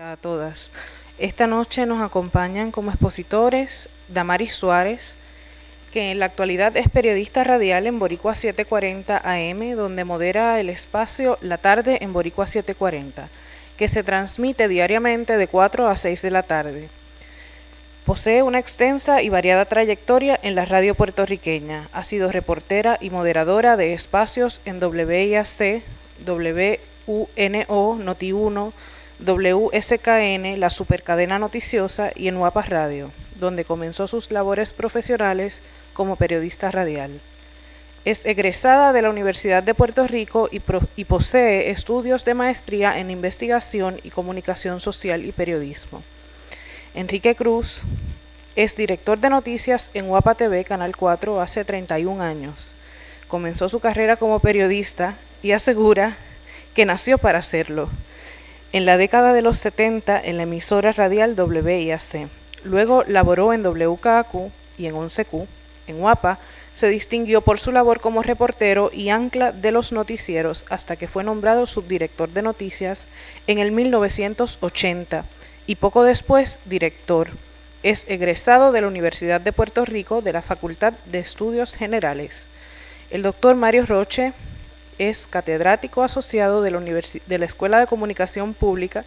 a todas. Esta noche nos acompañan como expositores Damaris Suárez, que en la actualidad es periodista radial en Boricua 740 AM, donde modera el espacio La Tarde en Boricua 740, que se transmite diariamente de 4 a 6 de la tarde. Posee una extensa y variada trayectoria en la radio puertorriqueña. Ha sido reportera y moderadora de espacios en WIAC, WUNO, Noti1, WSKN, la Supercadena Noticiosa y en UAPA Radio, donde comenzó sus labores profesionales como periodista radial. Es egresada de la Universidad de Puerto Rico y posee estudios de maestría en investigación y comunicación social y periodismo. Enrique Cruz es director de noticias en UAPA TV, Canal 4, hace 31 años. Comenzó su carrera como periodista y asegura que nació para hacerlo. En la década de los 70 en la emisora radial WIAC. Luego laboró en WKQ y en 11Q. En UAPA se distinguió por su labor como reportero y ancla de los noticieros hasta que fue nombrado subdirector de noticias en el 1980 y poco después director. Es egresado de la Universidad de Puerto Rico de la Facultad de Estudios Generales. El doctor Mario Roche es catedrático asociado de la Escuela de Comunicación Pública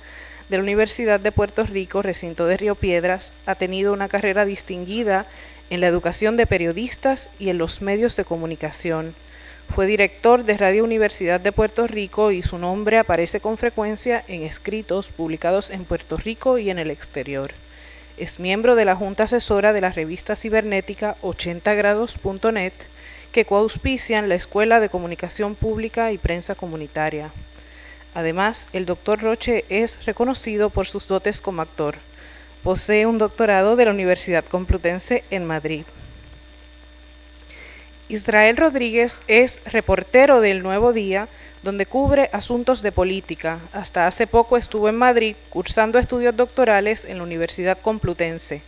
de la Universidad de Puerto Rico, recinto de Río Piedras. Ha tenido una carrera distinguida en la educación de periodistas y en los medios de comunicación. Fue director de Radio Universidad de Puerto Rico y su nombre aparece con frecuencia en escritos publicados en Puerto Rico y en el exterior. Es miembro de la Junta Asesora de la revista cibernética 80grados.net, que coauspician la Escuela de Comunicación Pública y Prensa Comunitaria. Además, el doctor Roche es reconocido por sus dotes como actor. Posee un doctorado de la Universidad Complutense en Madrid. Israel Rodríguez es reportero del Nuevo Día, donde cubre asuntos de política. Hasta hace poco estuvo en Madrid cursando estudios doctorales en la Universidad Complutense.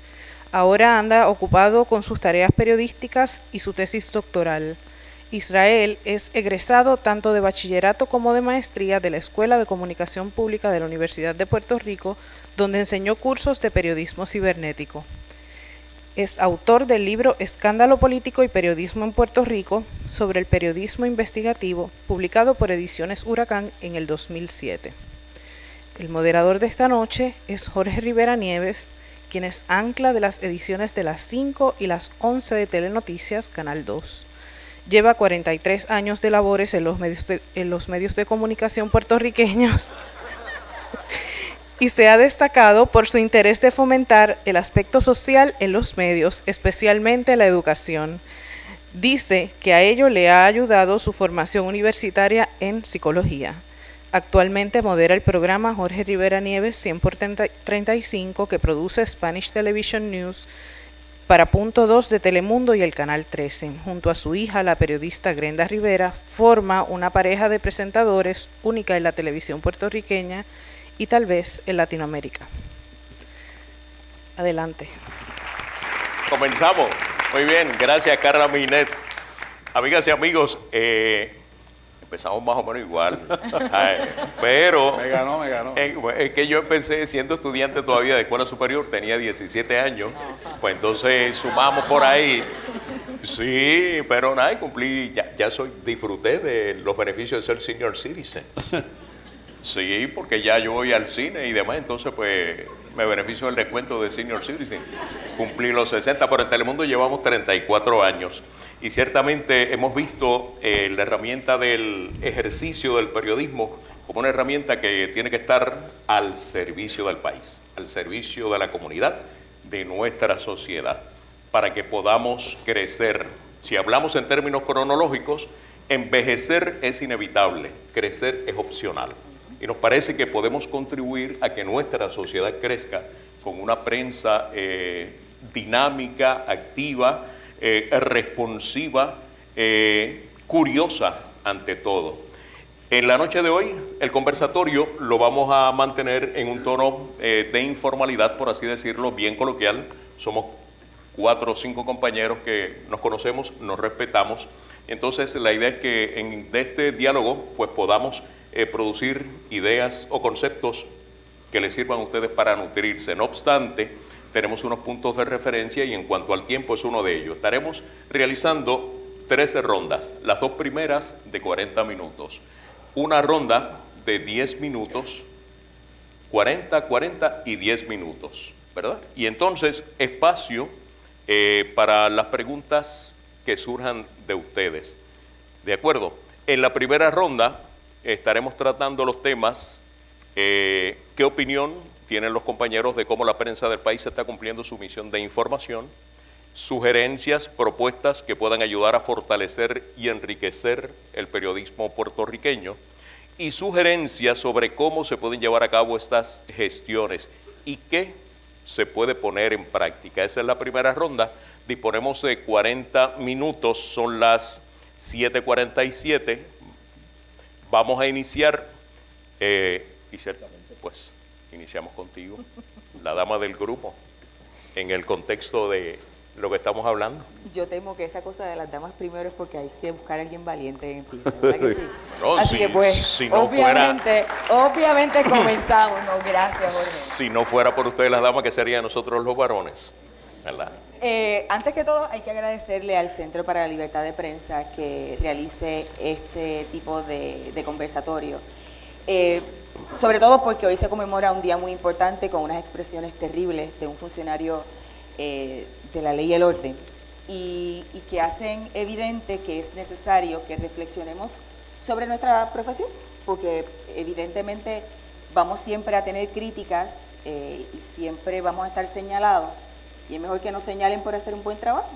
Ahora anda ocupado con sus tareas periodísticas y su tesis doctoral. Israel es egresado tanto de bachillerato como de maestría de la Escuela de Comunicación Pública de la Universidad de Puerto Rico, donde enseñó cursos de periodismo cibernético. Es autor del libro Escándalo Político y Periodismo en Puerto Rico, sobre el periodismo investigativo, publicado por Ediciones Huracán en el 2007. El moderador de esta noche es Jorge Rivera Nieves, quien es ancla de las ediciones de las 5 y las 11 de Telenoticias, Canal 2. Lleva 43 años de labores en los medios de comunicación puertorriqueños y se ha destacado por su interés de fomentar el aspecto social en los medios, especialmente la educación. Dice que a ello le ha ayudado su formación universitaria en psicología. Actualmente modera el programa Jorge Rivera Nieves 100 por 35, que produce Spanish Television News para Punto 2 de Telemundo y el Canal 13. Junto a su hija, la periodista Grenda Rivera, forma una pareja de presentadores única en la televisión puertorriqueña y tal vez en Latinoamérica. Adelante. Comenzamos. Muy bien, gracias Carla Minet. Amigas y amigos, empezamos más o menos igual, pero Me ganó. Es que yo empecé siendo estudiante todavía de escuela superior, tenía 17 años, pues entonces sumamos por ahí. Sí, pero nada, cumplí, disfruté de los beneficios de ser senior citizen. Sí, porque ya yo voy al cine y demás, entonces pues me beneficio del descuento de senior citizen. Cumplí los 60, pero en Telemundo llevamos 34 años. Y ciertamente hemos visto la herramienta del ejercicio del periodismo como una herramienta que tiene que estar al servicio del país, al servicio de la comunidad, de nuestra sociedad, para que podamos crecer. Si hablamos en términos cronológicos, envejecer es inevitable, crecer es opcional. Y nos parece que podemos contribuir a que nuestra sociedad crezca con una prensa dinámica, activa, responsiva, curiosa ante todo. En la noche de hoy, el conversatorio lo vamos a mantener en un tono de informalidad, por así decirlo, bien coloquial. Somos 4 o 5 compañeros que nos conocemos, nos respetamos. Entonces, la idea es que de este diálogo pues podamos producir ideas o conceptos que les sirvan a ustedes para nutrirse. No obstante, tenemos unos puntos de referencia y en cuanto al tiempo es uno de ellos. Estaremos realizando 13 rondas, las dos primeras de 40 minutos. Una ronda de 10 minutos, 40, 40 y 10 minutos, ¿verdad? Y entonces, espacio para las preguntas que surjan de ustedes. ¿De acuerdo? En la primera ronda estaremos tratando los temas, ¿qué opinión tienen los compañeros de cómo la prensa del país está cumpliendo su misión de información? Sugerencias, propuestas que puedan ayudar a fortalecer y enriquecer el periodismo puertorriqueño y sugerencias sobre cómo se pueden llevar a cabo estas gestiones y qué se puede poner en práctica. Esa es la primera ronda. Disponemos de 40 minutos, son las 7:47. Vamos a iniciar y ciertamente pues iniciamos contigo, la dama del grupo, en el contexto de lo que estamos hablando. Yo temo que esa cosa de las damas primero es porque hay que buscar a alguien valiente en el piso, ¿verdad que sí? No, así que pues, si no obviamente comenzamos. No, gracias, Jorge. Si no fuera por ustedes las damas, ¿qué sería de nosotros los varones? ¿Verdad? Antes que todo, hay que agradecerle al Centro para la Libertad de Prensa que realice este tipo de conversatorio. Sobre todo porque hoy se conmemora un día muy importante con unas expresiones terribles de un funcionario de la ley y el orden y que hacen evidente que es necesario que reflexionemos sobre nuestra profesión, porque evidentemente vamos siempre a tener críticas y siempre vamos a estar señalados, y es mejor que nos señalen por hacer un buen trabajo.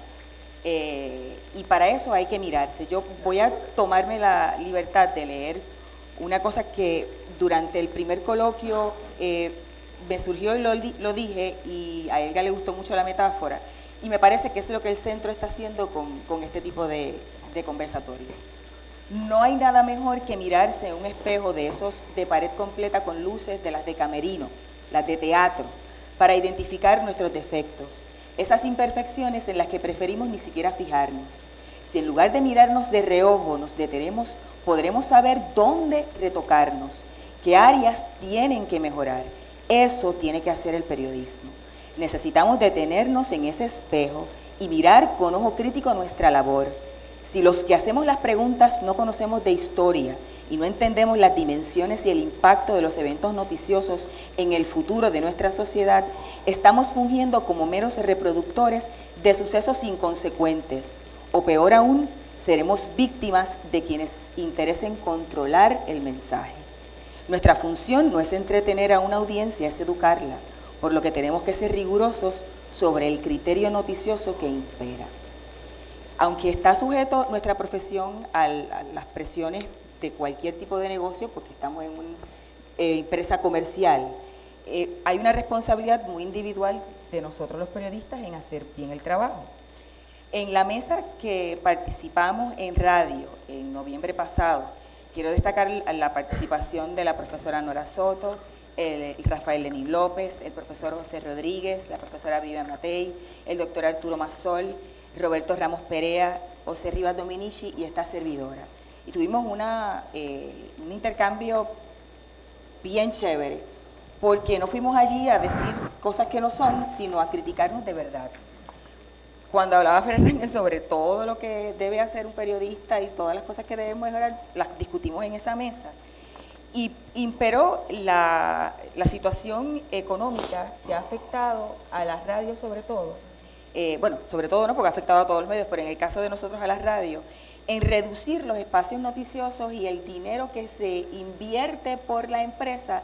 Y para eso hay que mirarse. Yo voy a tomarme la libertad de leer una cosa que durante el primer coloquio me surgió y lo dije, y a Elga le gustó mucho la metáfora, y me parece que es lo que el centro está haciendo con este tipo de conversatorio. No hay nada mejor que mirarse en un espejo de esos de pared completa con luces, de las de camerino, las de teatro, para identificar nuestros defectos, esas imperfecciones en las que preferimos ni siquiera fijarnos. Si en lugar de mirarnos de reojo nos detenemos, podremos saber dónde retocarnos, qué áreas tienen que mejorar. Eso tiene que hacer el periodismo. Necesitamos detenernos en ese espejo y mirar con ojo crítico nuestra labor. Si los que hacemos las preguntas no conocemos de historia y no entendemos las dimensiones y el impacto de los eventos noticiosos en el futuro de nuestra sociedad, estamos fungiendo como meros reproductores de sucesos inconsecuentes, o peor aún, seremos víctimas de quienes interesen controlar el mensaje. Nuestra función no es entretener a una audiencia, es educarla, por lo que tenemos que ser rigurosos sobre el criterio noticioso que impera. Aunque está sujeto nuestra profesión a las presiones de cualquier tipo de negocio, porque estamos en una empresa comercial, hay una responsabilidad muy individual de nosotros los periodistas en hacer bien el trabajo. En la mesa que participamos en radio en noviembre pasado, quiero destacar la participación de la profesora Nora Soto, el Rafael Lenín López, el profesor José Rodríguez, la profesora Vivian Matei, el doctor Arturo Mazzol, Roberto Ramos Perea, José Rivas Dominici y esta servidora. Y tuvimos un intercambio bien chévere, porque no fuimos allí a decir cosas que no son, sino a criticarnos de verdad. Cuando hablaba Fred Rangel sobre todo lo que debe hacer un periodista y todas las cosas que debemos mejorar, las discutimos en esa mesa. Y imperó la situación económica que ha afectado a las radios sobre todo, bueno, sobre todo no porque ha afectado a todos los medios, pero en el caso de nosotros a las radios, en reducir los espacios noticiosos y el dinero que se invierte por la empresa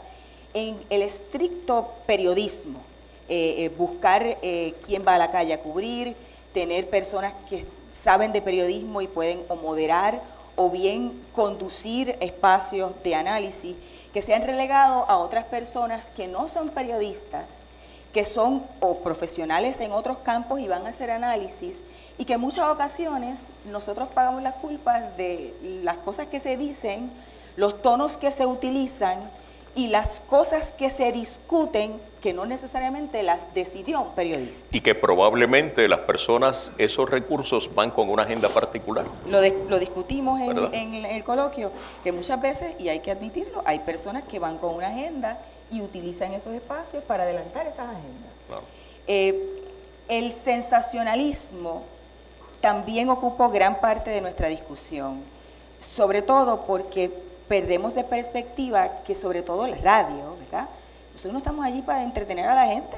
en el estricto periodismo, buscar quién va a la calle a cubrir, tener personas que saben de periodismo y pueden o moderar o bien conducir espacios de análisis que se han relegado a otras personas que no son periodistas, que son o profesionales en otros campos y van a hacer análisis, y que en muchas ocasiones nosotros pagamos las culpas de las cosas que se dicen, los tonos que se utilizan y las cosas que se discuten que no necesariamente las decidió un periodista. Y que probablemente las personas, esos recursos van con una agenda particular. Lo discutimos ¿Verdad? en el coloquio, que muchas veces, y hay que admitirlo, hay personas que van con una agenda y utilizan esos espacios para adelantar esas agendas. Claro. El sensacionalismo también ocupó gran parte de nuestra discusión, sobre todo porque perdemos de perspectiva que sobre todo la radio, ¿verdad? Nosotros no estamos allí para entretener a la gente,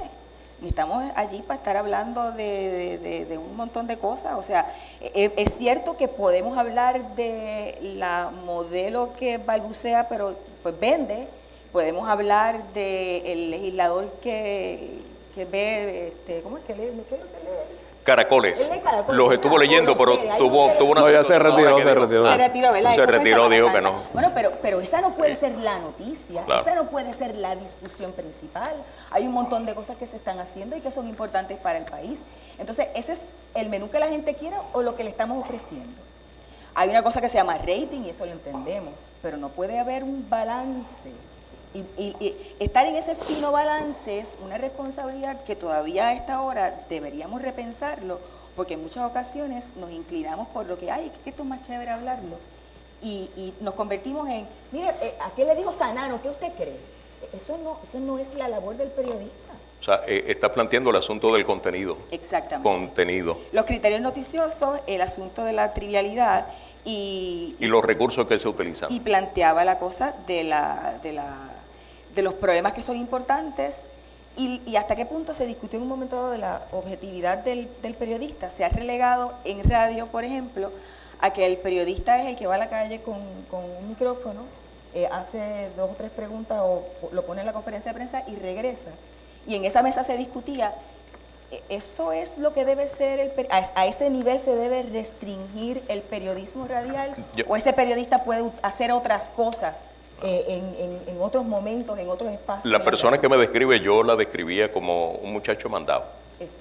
ni estamos allí para estar hablando de un montón de cosas. O sea, es cierto que podemos hablar de la modelo que balbucea, pero pues vende. Podemos hablar del legislador que ve, ¿cómo es que lee? ¿Qué es lo que lee? Caracoles. Los estuvo leyendo, pero tuvo una No, ya se situación retiró, ahora que se dijo- retiró. Se retiró, ¿verdad? Se Eso fue retiró, Semana dijo que Santa. no. Bueno, pero esa no puede ser la noticia, Claro. esa no puede ser la discusión principal. Hay un montón de cosas que se están haciendo y que son importantes para el país. Entonces, ¿ese es el menú que la gente quiere o lo que le estamos ofreciendo? Hay una cosa que se llama rating y eso lo entendemos, pero no puede haber un balance. Y estar en ese fino balance es una responsabilidad que todavía a esta hora deberíamos repensarlo, porque en muchas ocasiones nos inclinamos por lo que hay, que esto es más chévere hablarlo, y nos convertimos en, mire, ¿a qué le dijo Sanano? ¿Qué usted cree? Eso no es la labor del periodista. O sea, está planteando el asunto del contenido. Exactamente. Contenido. Los criterios noticiosos, el asunto de la trivialidad Y los recursos que se utilizan. y planteaba la cosa de los problemas que son importantes y hasta qué punto se discutió en un momento dado de la objetividad del periodista. Se ha relegado en radio, por ejemplo, a que el periodista es el que va a la calle con un micrófono, hace 2 o 3 preguntas o lo pone en la conferencia de prensa y regresa. Y en esa mesa se discutía, ¿eso es lo que debe ser, a ese nivel se debe restringir el periodismo radial? ¿O ese periodista puede hacer otras cosas en otros momentos, en otros espacios? La persona que me describe, yo la describía como un muchacho mandado. Eso.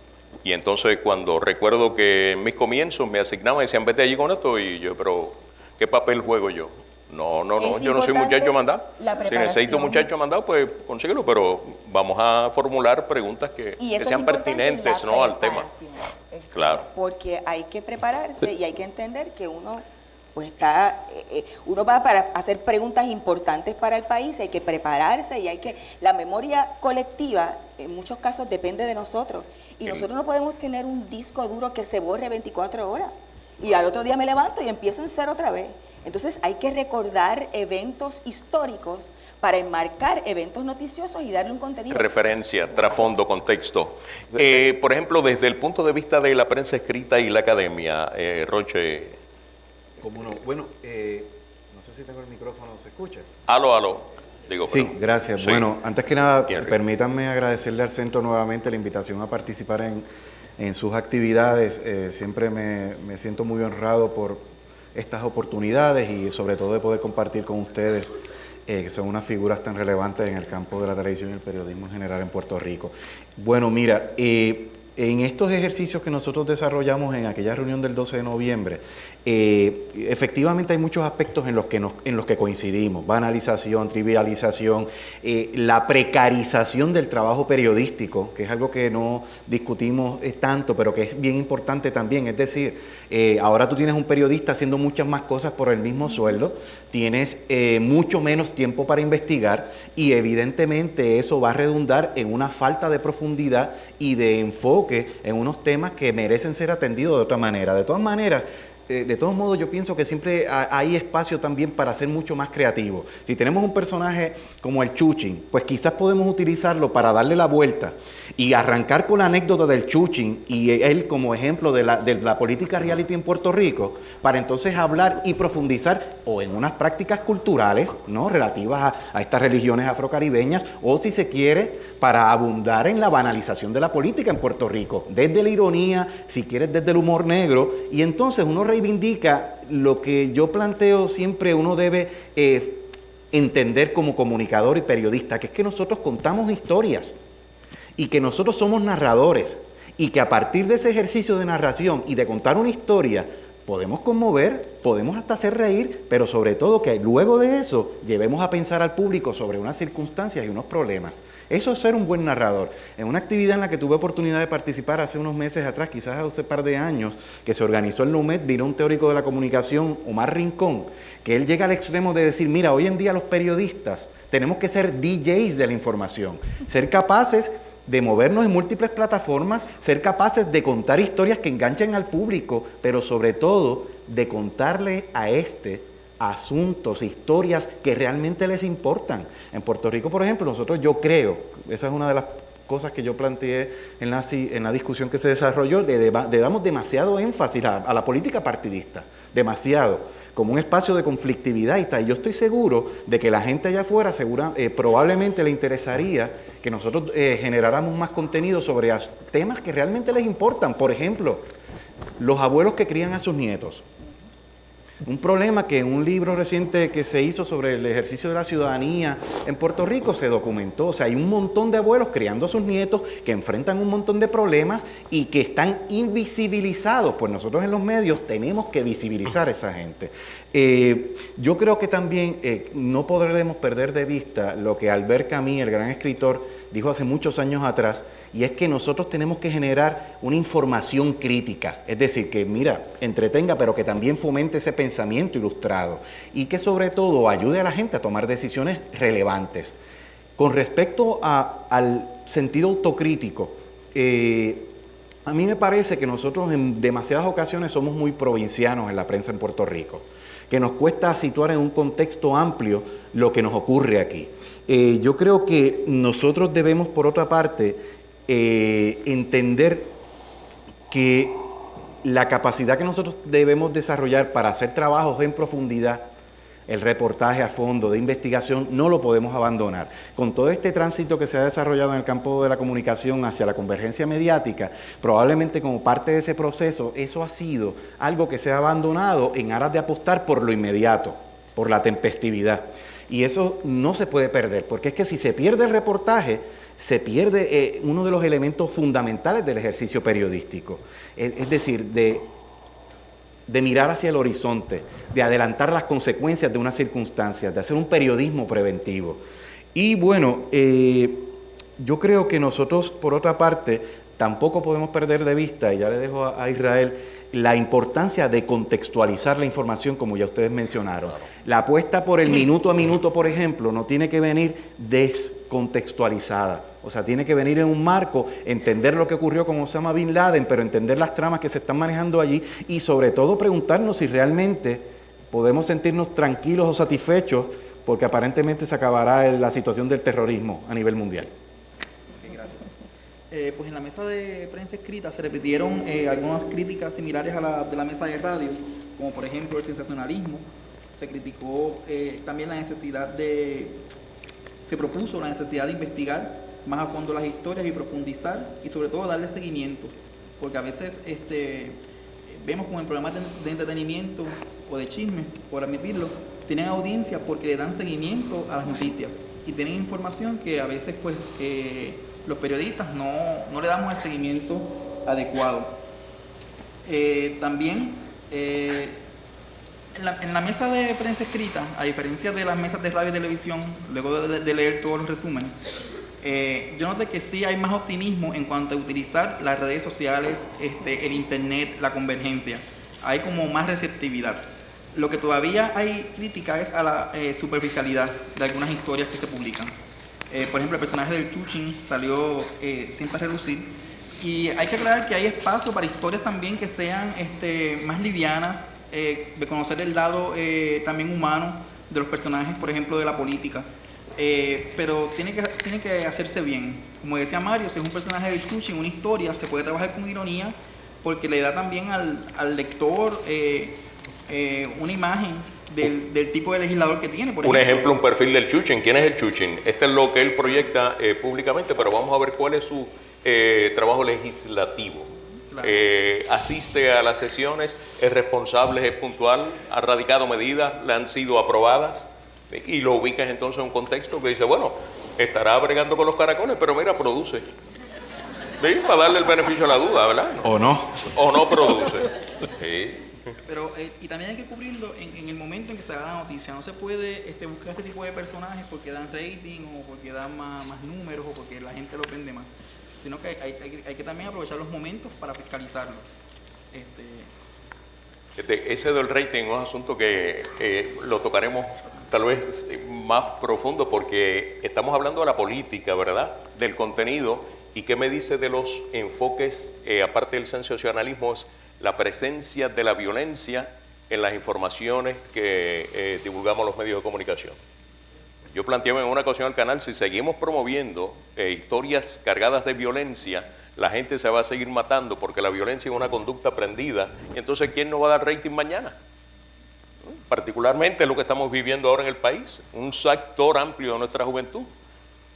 Y entonces cuando recuerdo que en mis comienzos me asignaban, decían, vete allí con esto, y yo, pero ¿qué papel juego yo? No, Es yo no soy importante muchacho mandado. la Si preparación. necesito un muchacho mandado, pues consíguelo, pero vamos a formular preguntas que Y eso es sean importante, pertinentes, la ¿no?, al tema. preparación. Claro. Porque hay que prepararse y hay que entender que uno pues uno va para hacer preguntas importantes para el país, hay que prepararse y la memoria colectiva en muchos casos depende de nosotros. Y nosotros no podemos tener un disco duro que se borre 24 horas. Y al otro día me levanto y empiezo en cero otra vez. Entonces hay que recordar eventos históricos para enmarcar eventos noticiosos y darle un contenido. Referencia, trasfondo, contexto. Por ejemplo, desde el punto de vista de la prensa escrita y la academia, Roche. ¿Cómo no? Bueno, no sé si tengo el micrófono, ¿se escucha? Aló. Digo, Sí, pero- gracias. sí. Bueno, antes que nada, Bien, Rick. permítanme agradecerle al centro nuevamente la invitación a participar en sus actividades. Siempre me siento muy honrado por estas oportunidades y sobre todo de poder compartir con ustedes, que son unas figuras tan relevantes en el campo de la televisión y el periodismo en general en Puerto Rico. Bueno, mira, en estos ejercicios que nosotros desarrollamos en aquella reunión del 12 de noviembre, efectivamente hay muchos aspectos en los que coincidimos: banalización, trivialización, la precarización del trabajo periodístico, que es algo que no discutimos tanto, pero que es bien importante también. Es decir, ahora tú tienes un periodista haciendo muchas más cosas por el mismo sueldo, tienes mucho menos tiempo para investigar y evidentemente eso va a redundar en una falta de profundidad y de enfoque en unos temas que merecen ser atendidos de otra manera. De todas maneras, de todos modos, yo pienso que siempre hay espacio también para ser mucho más creativo. Si tenemos un personaje como el Chuchín, pues quizás podemos utilizarlo para darle la vuelta y arrancar con la anécdota del Chuchín y él como ejemplo de la política reality en Puerto Rico, para entonces hablar y profundizar o en unas prácticas culturales, ¿no?, relativas a estas religiones afrocaribeñas, o si se quiere, para abundar en la banalización de la política en Puerto Rico, desde la ironía, si quieres desde el humor negro, y entonces uno reivindica lo que yo planteo siempre uno debe entender como comunicador y periodista, que es que nosotros contamos historias y que nosotros somos narradores y que a partir de ese ejercicio de narración y de contar una historia, podemos conmover, podemos hasta hacer reír, pero sobre todo que luego de eso llevemos a pensar al público sobre unas circunstancias y unos problemas. Eso es ser un buen narrador. En una actividad en la que tuve oportunidad de participar hace unos meses atrás, quizás hace un par de años, que se organizó en la UMED, vino un teórico de la comunicación, Omar Rincón, que él llega al extremo de decir, mira, hoy en día los periodistas tenemos que ser DJs de la información, ser capaces de movernos en múltiples plataformas, ser capaces de contar historias que enganchen al público, pero sobre todo de contarle a asuntos, historias que realmente les importan. En Puerto Rico, por ejemplo, yo creo, esa es una de las cosas que yo planteé en la discusión que se desarrolló, le damos demasiado énfasis a la política partidista, demasiado, como un espacio de conflictividad y tal. Y yo estoy seguro de que la gente allá afuera probablemente le interesaría que nosotros generáramos más contenido sobre temas que realmente les importan. Por ejemplo, los abuelos que crían a sus nietos. Un problema que en un libro reciente que se hizo sobre el ejercicio de la ciudadanía en Puerto Rico se documentó. O sea, hay un montón de abuelos criando a sus nietos que enfrentan un montón de problemas y que están invisibilizados. Pues nosotros en los medios tenemos que visibilizar a esa gente. Yo creo que también no podremos perder de vista lo que Albert Camus, el gran escritor, dijo hace muchos años atrás, y es que nosotros tenemos que generar una información crítica, es decir, que entretenga, pero que también fomente ese pensamiento ilustrado y que sobre todo ayude a la gente a tomar decisiones relevantes. Con respecto al sentido autocrítico, a mí me parece que nosotros en demasiadas ocasiones somos muy provincianos en la prensa en Puerto Rico, que nos cuesta situar en un contexto amplio lo que nos ocurre aquí. Yo creo que nosotros debemos, por otra parte, entender que la capacidad que nosotros debemos desarrollar para hacer trabajos en profundidad, el reportaje a fondo de investigación, no lo podemos abandonar. Con todo este tránsito que se ha desarrollado en el campo de la comunicación hacia la convergencia mediática, probablemente como parte de ese proceso, eso ha sido algo que se ha abandonado en aras de apostar por lo inmediato, por la tempestividad. Y eso no se puede perder, porque es que si se pierde el reportaje, se pierde uno de los elementos fundamentales del ejercicio periodístico, es decir, de mirar hacia el horizonte, de adelantar las consecuencias de unas circunstancias, de hacer un periodismo preventivo. Y bueno, yo creo que nosotros, por otra parte, tampoco podemos perder de vista, y ya le dejo a Israel, la importancia de contextualizar la información, como ya ustedes mencionaron. La apuesta por el minuto a minuto, por ejemplo, no tiene que venir descontextualizada. O sea, tiene que venir en un marco, entender lo que ocurrió con Osama Bin Laden, pero entender las tramas que se están manejando allí y sobre todo preguntarnos si realmente podemos sentirnos tranquilos o satisfechos porque aparentemente se acabará la situación del terrorismo a nivel mundial. Pues en la mesa de prensa escrita se repitieron algunas críticas similares a la de la mesa de radio, como por ejemplo el sensacionalismo. Se criticó también se propuso la necesidad de investigar más a fondo las historias y profundizar y sobre todo darle seguimiento, porque a veces vemos como en programas de entretenimiento o de chisme, por admitirlo, tienen audiencia porque le dan seguimiento a las noticias y tienen información que a veces pues los periodistas no le damos el seguimiento adecuado. También en la mesa de prensa escrita, a diferencia de las mesas de radio y televisión, luego de leer todos los resúmenes, yo noté que sí hay más optimismo en cuanto a utilizar las redes sociales, el internet, la convergencia. Hay como más receptividad. Lo que todavía hay crítica es a la superficialidad de algunas historias que se publican. Por ejemplo, el personaje del Chuchin salió siempre a relucir. Y hay que aclarar que hay espacio para historias también que sean más livianas, de conocer el lado también humano de los personajes, por ejemplo, de la política. Pero tiene que hacerse bien. Como decía Mario, si es un personaje del Chuchin, una historia, se puede trabajar con ironía porque le da también al lector una imagen del tipo de legislador que tiene. Por ejemplo, un perfil del Chuchin. ¿Quién es el Chuchin? Este es lo que él proyecta públicamente, pero vamos a ver cuál es su trabajo legislativo. Claro. Asiste a las sesiones, es responsable, es puntual, ha radicado medidas, le han sido aprobadas y lo ubicas entonces en un contexto que dice, bueno, estará bregando con los caracoles, pero mira, produce. ¿Sí? Para darle el beneficio a la duda, ¿verdad? O no. O no produce. Sí. Pero, y también hay que cubrirlo en el momento en que se haga la noticia. No se puede buscar este tipo de personajes porque dan rating o porque dan más números o porque la gente lo vende más. Sino que hay que también aprovechar los momentos para fiscalizarlo. Ese del rating es un asunto que lo tocaremos tal vez más profundo porque estamos hablando de la política, ¿verdad? Del contenido. ¿Y qué me dice de los enfoques, aparte del sensacionalismo, es la presencia de la violencia en las informaciones que divulgamos los medios de comunicación? Yo planteé en una ocasión al canal, si seguimos promoviendo historias cargadas de violencia, la gente se va a seguir matando porque la violencia es una conducta aprendida. Y entonces, ¿quién nos va a dar rating mañana? Particularmente lo que estamos viviendo ahora en el país, un sector amplio de nuestra juventud.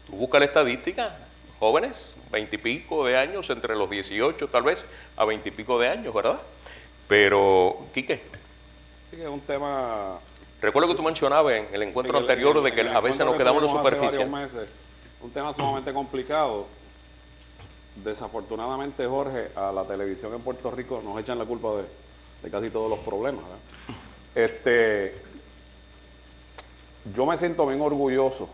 Tú buscas la estadística, jóvenes, 20 y pico de años, entre los 18 tal vez a 20 y pico de años, ¿verdad? Pero, Quique. Sí, que es un tema... Recuerdo que tú mencionabas en el encuentro anterior de que a veces nos quedamos en la superficie. Un tema sumamente complicado. Desafortunadamente, Jorge, a la televisión en Puerto Rico nos echan la culpa de casi todos los problemas, ¿verdad? Yo me siento bien orgulloso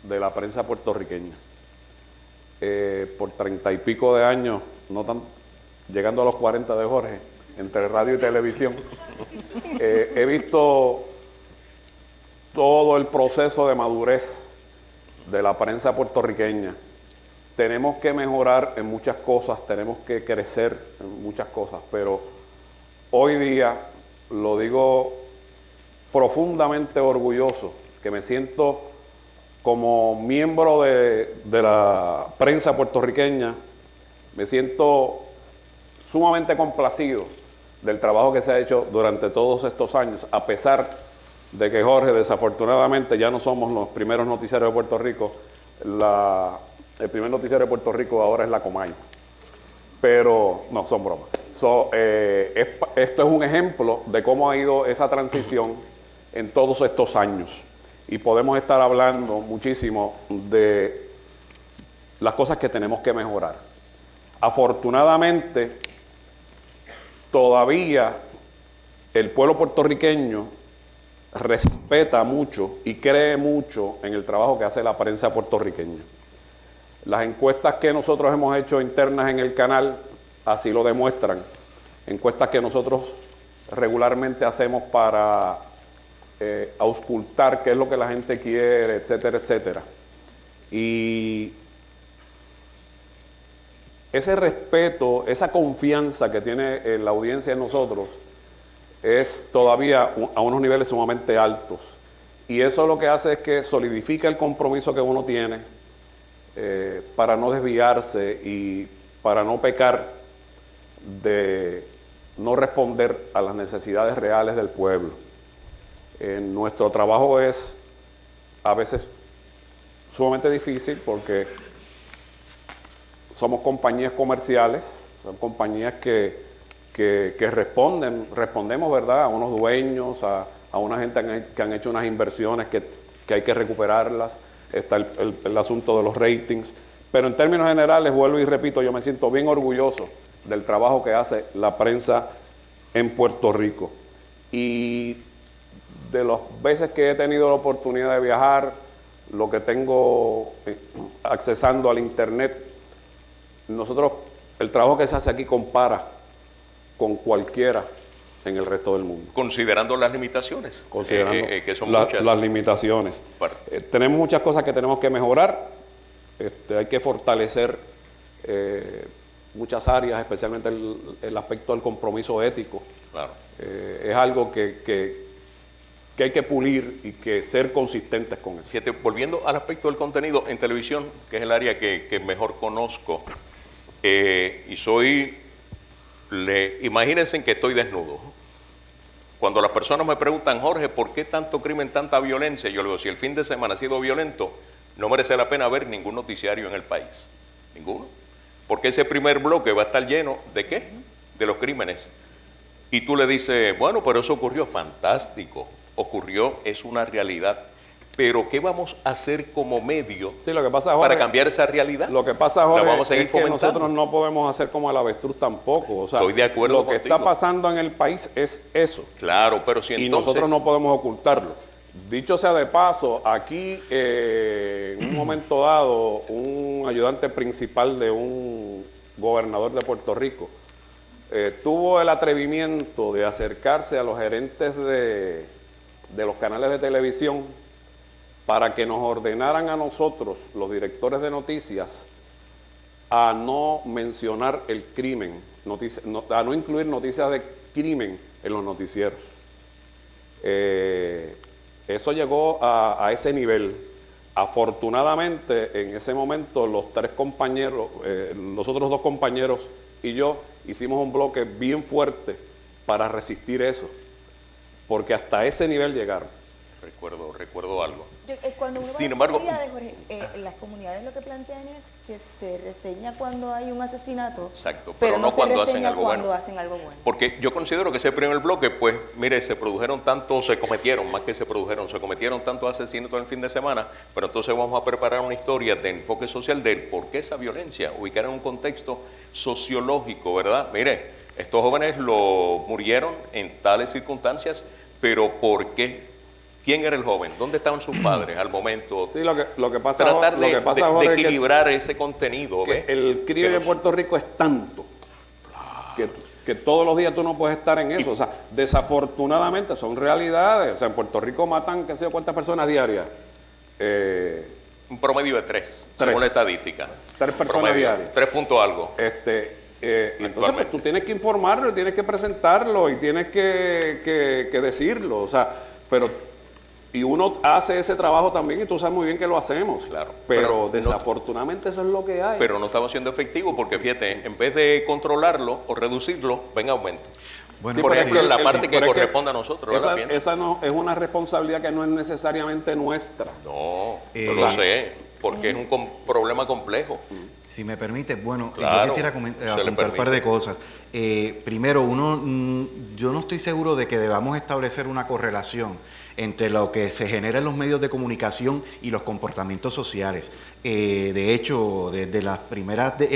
de la prensa puertorriqueña. Por 30 y pico de años, llegando a los 40 de Jorge, entre radio y televisión, he visto todo el proceso de madurez de la prensa puertorriqueña. Tenemos que mejorar en muchas cosas, tenemos que crecer en muchas cosas, pero hoy día, lo digo profundamente orgulloso, que me siento como miembro de la prensa puertorriqueña, me siento sumamente complacido del trabajo que se ha hecho durante todos estos años, a pesar de que, Jorge, desafortunadamente ya no somos los primeros noticiarios de Puerto Rico. El primer noticiero de Puerto Rico ahora es La Comay. Pero, no, son bromas. Esto es un ejemplo de cómo ha ido esa transición en todos estos años. Y podemos estar hablando muchísimo de las cosas que tenemos que mejorar. Afortunadamente, todavía el pueblo puertorriqueño respeta mucho y cree mucho en el trabajo que hace la prensa puertorriqueña. Las encuestas que nosotros hemos hecho internas en el canal así lo demuestran. Encuestas que nosotros regularmente hacemos para auscultar qué es lo que la gente quiere, etcétera, etcétera. Y ese respeto, esa confianza que tiene la audiencia en nosotros es todavía a unos niveles sumamente altos. Y eso lo que hace es que solidifica el compromiso que uno tiene para no desviarse y para no pecar de no responder a las necesidades reales del pueblo. Nuestro trabajo es a veces sumamente difícil porque somos compañías comerciales, son compañías que respondemos, ¿verdad?, a unos dueños, a una gente que han hecho unas inversiones que hay que recuperarlas. Está el asunto de los ratings. Pero en términos generales, vuelvo y repito, yo me siento bien orgulloso del trabajo que hace la prensa en Puerto Rico. Y de las veces que he tenido la oportunidad de viajar, lo que tengo accesando al internet, nosotros, el trabajo que se hace aquí compara con cualquiera en el resto del mundo. Considerando las limitaciones, que son muchas. Las limitaciones. Tenemos muchas cosas que tenemos que mejorar, hay que fortalecer muchas áreas, especialmente el aspecto del compromiso ético. Claro. Es algo que hay que pulir y que ser consistentes con eso. Fíjate, volviendo al aspecto del contenido en televisión, que es el área que mejor conozco, y imagínense que estoy desnudo. Cuando las personas me preguntan, Jorge, ¿por qué tanto crimen, tanta violencia? Yo le digo, si el fin de semana ha sido violento, no merece la pena ver ningún noticiario en el país. Ninguno. Porque ese primer bloque va a estar lleno ¿de qué? De los crímenes. Y tú le dices, bueno, pero eso ocurrió. Fantástico. Ocurrió, es una realidad. pero ¿qué vamos a hacer como medio Sí, lo que pasa, Jorge, para cambiar esa realidad? Lo que pasa, Jorge, La vamos a seguir es que fomentando. nosotros no podemos hacer como el avestruz tampoco. O sea, Estoy de acuerdo lo que contigo. está pasando en el país es eso. Claro, pero si Y entonces... nosotros no podemos ocultarlo. Dicho sea de paso, aquí en un momento dado, un ayudante principal de un gobernador de Puerto Rico tuvo el atrevimiento de acercarse a los gerentes de los canales de televisión para que nos ordenaran a nosotros, los directores de noticias, a no mencionar el crimen, a no incluir noticias de crimen en los noticieros. Eso llegó a ese nivel. Afortunadamente, en ese momento, los tres compañeros, los otros dos compañeros y yo, hicimos un bloque bien fuerte para resistir eso, porque hasta ese nivel llegaron. Recuerdo algo. Cuando uno Sin va a embargo- comunidades, Jorge, las comunidades lo que plantean es que se reseña cuando hay un asesinato, Exacto, pero no se cuando hacen reseña algo cuando bueno. hacen algo bueno. Porque yo considero que ese primer bloque, pues, mire, se cometieron tantos asesinatos en el fin de semana, pero entonces vamos a preparar una historia de enfoque social de por qué esa violencia, ubicar en un contexto sociológico, ¿verdad? Mire, estos jóvenes murieron en tales circunstancias, pero ¿por qué? ¿Quién era el joven? ¿Dónde estaban sus padres al momento? Sí, lo que pasa, Tratar lo que pasa, Jorge, de es que equilibrar ese contenido. ¿ves? el crimen Que en Puerto Rico es tanto que todos los días tú no puedes estar en eso. O sea, desafortunadamente son realidades. O sea, en Puerto Rico matan, qué sé yo, cuántas personas diarias. un promedio de 3, según la estadística. 3 personas Promedio, diarias. 3 punto algo. Y entonces pues, Actualmente. tú tienes que informarlo, y tienes que presentarlo y tienes que decirlo. O sea, y uno hace ese trabajo también y tú sabes muy bien que lo hacemos. Claro. Pero Pero desafortunadamente eso es lo que hay. Pero no estamos siendo efectivos porque, fíjate, en vez de controlarlo o reducirlo, ven aumento. Bueno, Por pues, ejemplo, en la sí, parte que pero es que corresponde a nosotros, ¿verdad? esa, Pienso. esa no es una responsabilidad que no es necesariamente nuestra. No, yo lo sé, porque es un problema complejo. si me permite, bueno, Claro, yo quisiera se le apuntar un par de cosas. Primero, yo no estoy seguro de que debamos establecer una correlación entre lo que se genera en los medios de comunicación y los comportamientos sociales. De hecho, desde en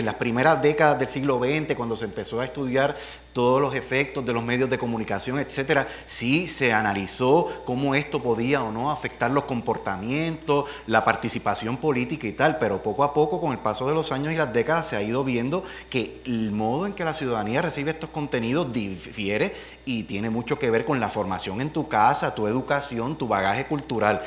las primeras décadas del siglo XX, cuando se empezó a estudiar todos los efectos de los medios de comunicación, etcétera, sí se analizó cómo esto podía o no afectar los comportamientos, la participación política y tal, pero poco a poco, con el paso de los años y las décadas, se ha ido viendo que el modo en que la ciudadanía recibe estos contenidos difiere y tiene mucho que ver con la formación en tu casa, tu educación, tu bagaje cultural.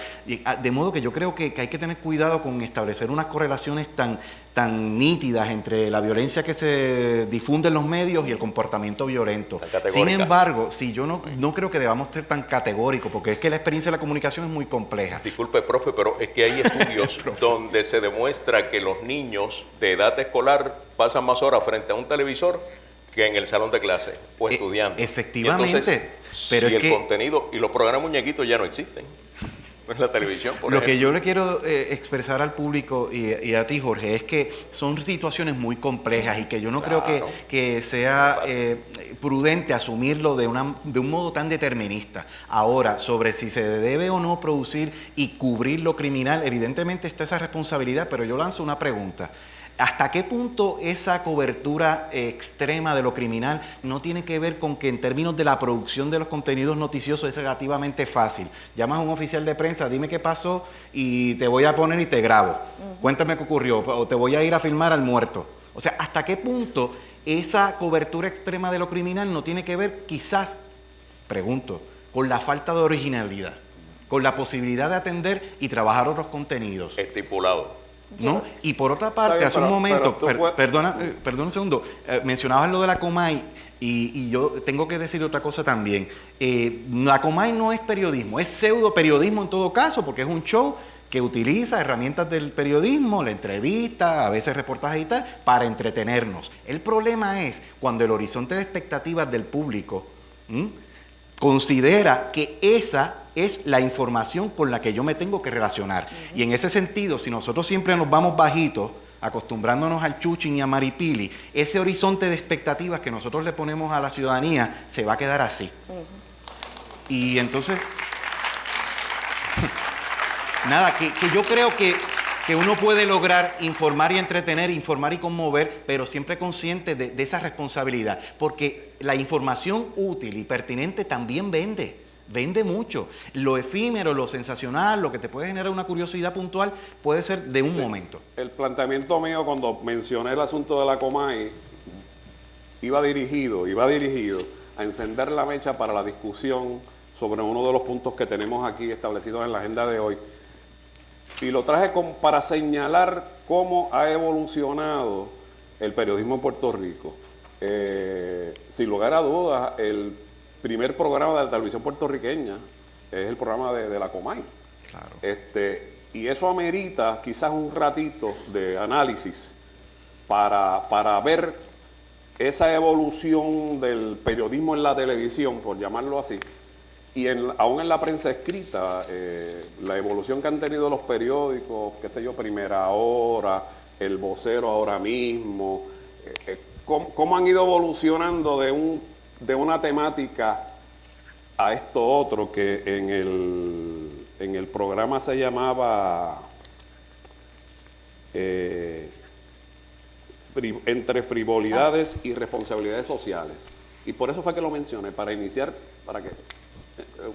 De modo que yo creo que hay que tener cuidado con establecer unas correlaciones tan nítidas entre la violencia que se difunde en los medios y el comportamiento violento. Sin embargo, yo no creo que debamos ser tan categóricos, porque es que la experiencia de la comunicación es muy compleja. Disculpe, profe, pero es que hay estudios donde se demuestra que los niños de edad escolar pasan más horas frente a un televisor que en el salón de clase o estudiando. Efectivamente, Entonces, pero si es el que contenido y los programas muñequitos ya no existen en la televisión, por lo ejemplo. que yo le quiero expresar al público y a ti, Jorge, es que son situaciones muy complejas y que yo no creo que sea prudente asumirlo de un modo tan determinista. Ahora, sobre si se debe o no producir y cubrir lo criminal, evidentemente está esa responsabilidad, pero yo lanzo una pregunta. ¿Hasta qué punto esa cobertura extrema de lo criminal no tiene que ver con que en términos de la producción de los contenidos noticiosos es relativamente fácil? Llamas a un oficial de prensa, dime qué pasó y te voy a poner y te grabo. Cuéntame qué ocurrió o te voy a ir a filmar al muerto. O sea, ¿hasta qué punto esa cobertura extrema de lo criminal no tiene que ver, quizás, pregunto, con la falta de originalidad, con la posibilidad de atender y trabajar otros contenidos? Estipulado. ¿No? Y por otra parte, bien, hace un pero momento, tú puedes- perdona un segundo, mencionabas lo de la Comay y yo tengo que decir otra cosa también. La Comay no es periodismo, es pseudo periodismo en todo caso, porque es un show que utiliza herramientas del periodismo, la entrevista, a veces reportajes y tal, para entretenernos. El problema es cuando el horizonte de expectativas del público considera que esa es la información con la que yo me tengo que relacionar. Y en ese sentido, si nosotros siempre nos vamos bajitos, acostumbrándonos al chuchín y a maripili, ese horizonte de expectativas que nosotros le ponemos a la ciudadanía se va a quedar así. Y entonces, nada, que yo creo que uno puede lograr informar y entretener, informar y conmover, pero siempre consciente de esa responsabilidad, porque la información útil y pertinente también vende mucho. Lo efímero, lo sensacional, lo que te puede generar una curiosidad puntual, puede ser de un momento. El planteamiento mío cuando mencioné el asunto de la Comay iba dirigido a encender la mecha para la discusión sobre uno de los puntos que tenemos aquí establecidos en la agenda de hoy. Y lo traje para señalar cómo ha evolucionado el periodismo en Puerto Rico. Sin lugar a dudas, el primer programa de la televisión puertorriqueña es el programa de la Comay. Claro. Y eso amerita quizás un ratito de análisis para ver esa evolución del periodismo en la televisión, por llamarlo así, y aún en la prensa escrita, la evolución que han tenido los periódicos, qué sé yo, Primera Hora, El Vocero ahora mismo, cómo han ido evolucionando de una temática a esto otro que en el programa se llamaba entre frivolidades y responsabilidades sociales. Y por eso fue que lo mencioné, para iniciar, para que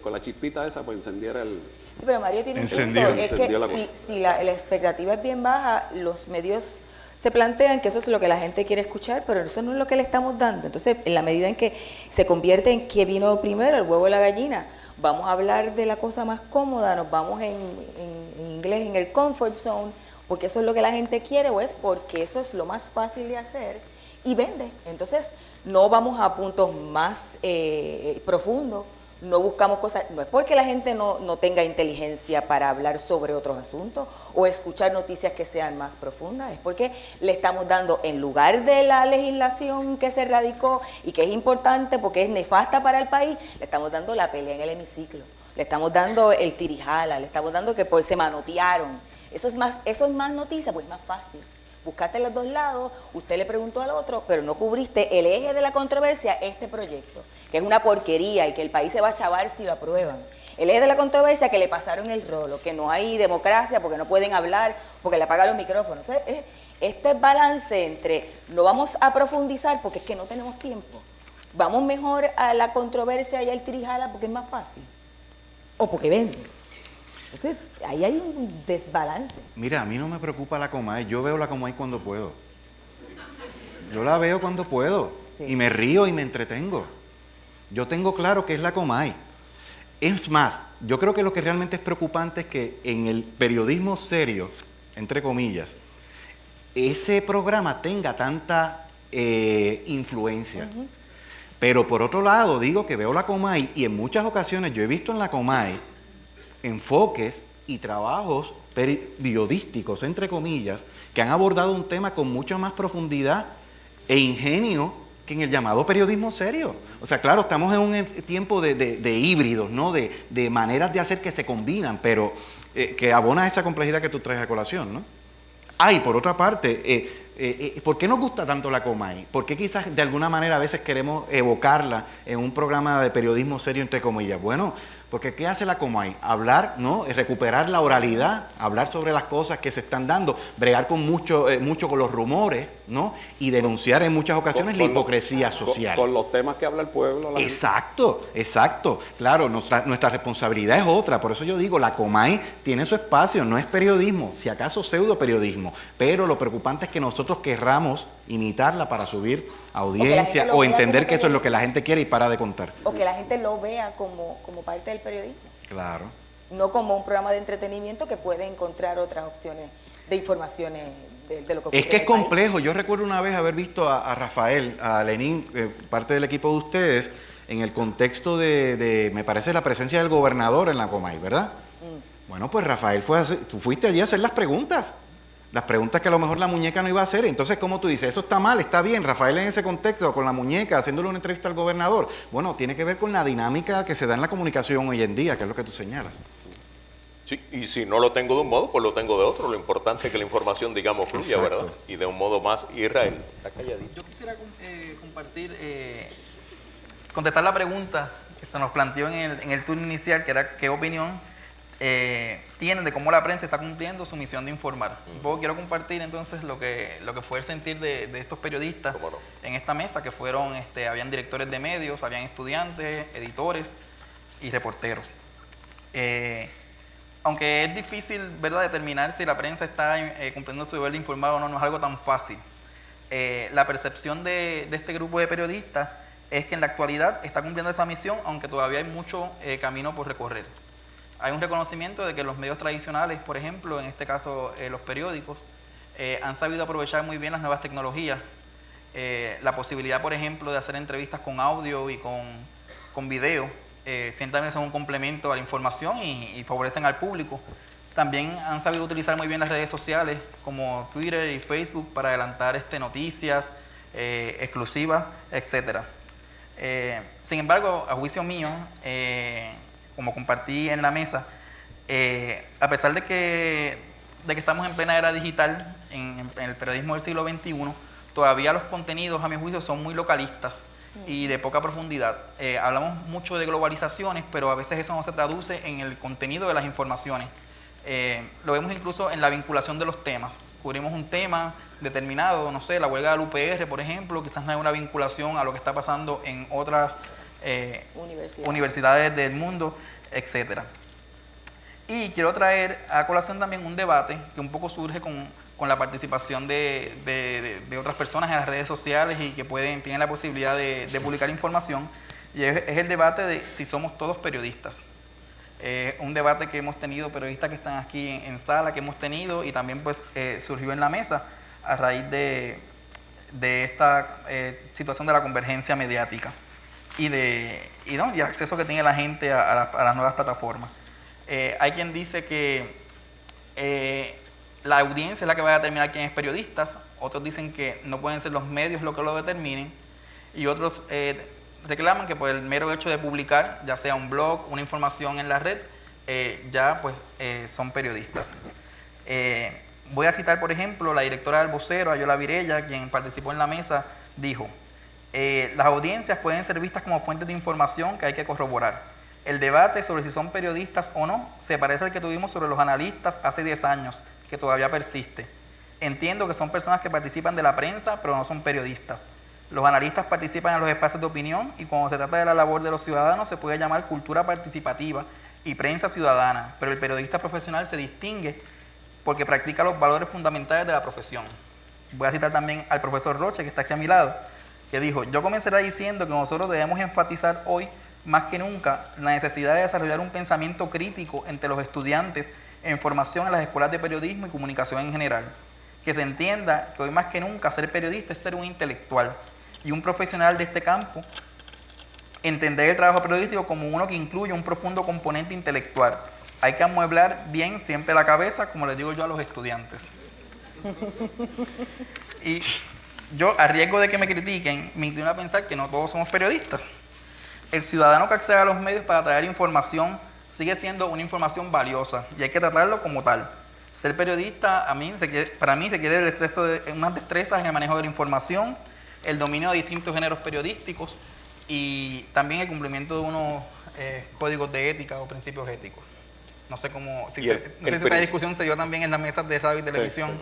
con la chispita esa pues encendiera el... Pero Mario tiene un punto, Encendió. es que si la expectativa es bien baja, los medios se plantean que eso es lo que la gente quiere escuchar, pero eso no es lo que le estamos dando. Entonces, en la medida en que se convierte en qué vino primero, el huevo o la gallina, vamos a hablar de la cosa más cómoda, nos vamos en inglés en el comfort zone, porque eso es lo que la gente quiere, o es porque eso es lo más fácil de hacer y vende. Entonces, no vamos a puntos más profundos, no buscamos cosas, no es porque la gente no tenga inteligencia para hablar sobre otros asuntos o escuchar noticias que sean más profundas, es porque le estamos dando, en lugar de la legislación que se radicó y que es importante porque es nefasta para el país, le estamos dando la pelea en el hemiciclo, le estamos dando el tirijala, le estamos dando que se manotearon. Eso es más noticia, pues es más fácil. Buscaste los dos lados, usted le preguntó al otro, pero no cubriste el eje de la controversia, este proyecto, que es una porquería y que el país se va a chavar si lo aprueban. El eje de la controversia, que le pasaron el rolo, que no hay democracia porque no pueden hablar, porque le apagan los micrófonos. Entonces, este balance entre no vamos a profundizar porque es que no tenemos tiempo, vamos mejor a la controversia y al tirijala porque es más fácil, o porque vende. Entonces, ahí hay un desbalance. Mira, a mí no me preocupa la Comay, yo veo la Comay cuando puedo. Yo la veo cuando puedo, sí. Y me río y me entretengo. Yo tengo claro que es la Comay. Es más, yo creo que lo que realmente es preocupante es que en el periodismo serio, entre comillas, ese programa tenga tanta influencia. Uh-huh. Pero por otro lado, digo que veo la Comay y en muchas ocasiones yo he visto en la Comay enfoques y trabajos periodísticos, entre comillas, que han abordado un tema con mucha más profundidad e ingenio que en el llamado periodismo serio. O sea, claro, estamos en un tiempo de híbridos, ¿no? De maneras de hacer que se combinan, pero que abona esa complejidad que tú traes a colación, ¿no? Y por otra parte, ¿por qué nos gusta tanto la Comay? ¿Por qué quizás de alguna manera a veces queremos evocarla en un programa de periodismo serio, entre comillas? Bueno, porque ¿qué hace la Comay? Hablar, ¿no? Recuperar la oralidad, hablar sobre las cosas que se están dando, bregar con mucho con los rumores, ¿no? Y denunciar en muchas ocasiones la hipocresía social. Con los temas que habla el pueblo. Exacto. Claro, nuestra responsabilidad es otra. Por eso yo digo, la Comay tiene su espacio, no es periodismo, si acaso pseudo periodismo. Pero lo preocupante es que nosotros querramos imitarla para subir audiencia o entender que eso es lo que la gente quiere y para de contar. O que la gente lo vea como parte del periodismo. Claro. No como un programa de entretenimiento que puede encontrar otras opciones de informaciones de lo que ocurre. Es que es complejo. Yo recuerdo una vez haber visto a Rafael, a Lenín, parte del equipo de ustedes, en el contexto de, me parece, la presencia del gobernador en la Comay, ¿verdad? Bueno, pues Rafael tú fuiste allí a hacer las preguntas que a lo mejor la muñeca no iba a hacer. Entonces, ¿cómo tú dices? Eso está mal, está bien. Rafael en ese contexto, con la muñeca, haciéndole una entrevista al gobernador. Bueno, tiene que ver con la dinámica que se da en la comunicación hoy en día, que es lo que tú señalas. Sí, y si no lo tengo de un modo, pues lo tengo de otro. Lo importante es que la información, digamos, fluya, exacto, ¿verdad? Y de un modo más. Israel, está calladito. Yo quisiera compartir, contestar la pregunta que se nos planteó en el turno inicial, que era qué opinión tienen de cómo la prensa está cumpliendo su misión de informar. Un poco quiero compartir entonces lo que fue el sentir de estos periodistas en esta mesa, que fueron, habían directores de medios, habían estudiantes, editores y reporteros. Aunque es difícil, ¿verdad?, determinar si la prensa está cumpliendo su deber de informar o no, no es algo tan fácil. La percepción de este grupo de periodistas es que en la actualidad está cumpliendo esa misión, aunque todavía hay mucho camino por recorrer. Hay un reconocimiento de que los medios tradicionales, por ejemplo, en este caso los periódicos, han sabido aprovechar muy bien las nuevas tecnologías. La posibilidad, por ejemplo, de hacer entrevistas con audio y con video, siempre son un complemento a la información y favorecen al público. También han sabido utilizar muy bien las redes sociales como Twitter y Facebook para adelantar noticias exclusivas, etc. Sin embargo, a juicio mío, como compartí en la mesa, a pesar de que estamos en plena era digital, en el periodismo del siglo XXI, todavía los contenidos, a mi juicio, son muy localistas y de poca profundidad. Hablamos mucho de globalizaciones, pero a veces eso no se traduce en el contenido de las informaciones. Lo vemos incluso en la vinculación de los temas. Cubrimos un tema determinado, no sé, la huelga del UPR, por ejemplo, quizás no hay una vinculación a lo que está pasando en otras universidades del mundo, etc. Y quiero traer a colación también un debate que un poco surge con la participación de otras personas en las redes sociales y que tienen la posibilidad de publicar información, y es el debate de si somos todos periodistas. Un debate que hemos tenido, periodistas que están aquí en sala, que hemos tenido, y también pues surgió en la mesa a raíz de esta situación de la convergencia mediática y el acceso que tiene la gente a las nuevas plataformas. Hay quien dice que la audiencia es la que va a determinar quién es periodista, otros dicen que no pueden ser los medios los que lo determinen, y otros reclaman que por el mero hecho de publicar, ya sea un blog, una información en la red, ya pues son periodistas. Voy a citar, por ejemplo, la directora del Vocero, Ayola Virella, quien participó en la mesa, dijo: las audiencias pueden ser vistas como fuentes de información que hay que corroborar. El debate sobre si son periodistas o no se parece al que tuvimos sobre los analistas hace 10 años, que todavía persiste. Entiendo que son personas que participan de la prensa, pero no son periodistas. Los analistas participan en los espacios de opinión y cuando se trata de la labor de los ciudadanos se puede llamar cultura participativa y prensa ciudadana, pero el periodista profesional se distingue porque practica los valores fundamentales de la profesión. Voy a citar también al profesor Roche, que está aquí a mi lado, que dijo: yo comenzaré diciendo que nosotros debemos enfatizar hoy más que nunca la necesidad de desarrollar un pensamiento crítico entre los estudiantes en formación en las escuelas de periodismo y comunicación en general. Que se entienda que hoy más que nunca ser periodista es ser un intelectual y un profesional de este campo, entender el trabajo periodístico como uno que incluye un profundo componente intelectual. Hay que amueblar bien siempre la cabeza, como les digo yo a los estudiantes. Y yo, a riesgo de que me critiquen, me inclino a pensar que no todos somos periodistas. El ciudadano que accede a los medios para traer información sigue siendo una información valiosa y hay que tratarlo como tal. Ser periodista para mí requiere unas destrezas en el manejo de la información, el dominio de distintos géneros periodísticos y también el cumplimiento de unos códigos de ética o principios éticos. No sé si esta discusión se dio también en las mesas de radio y televisión.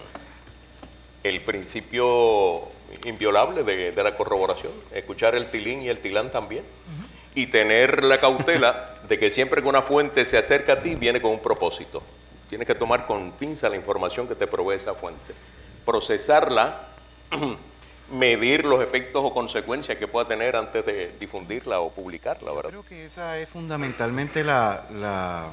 El principio inviolable de la corroboración, escuchar el tilín y el tilán también, y tener la cautela de que siempre que una fuente se acerca a ti, viene con un propósito. Tienes que tomar con pinza la información que te provee esa fuente, procesarla, medir los efectos o consecuencias que pueda tener antes de difundirla o publicarla, ¿verdad? Yo creo que esa es fundamentalmente la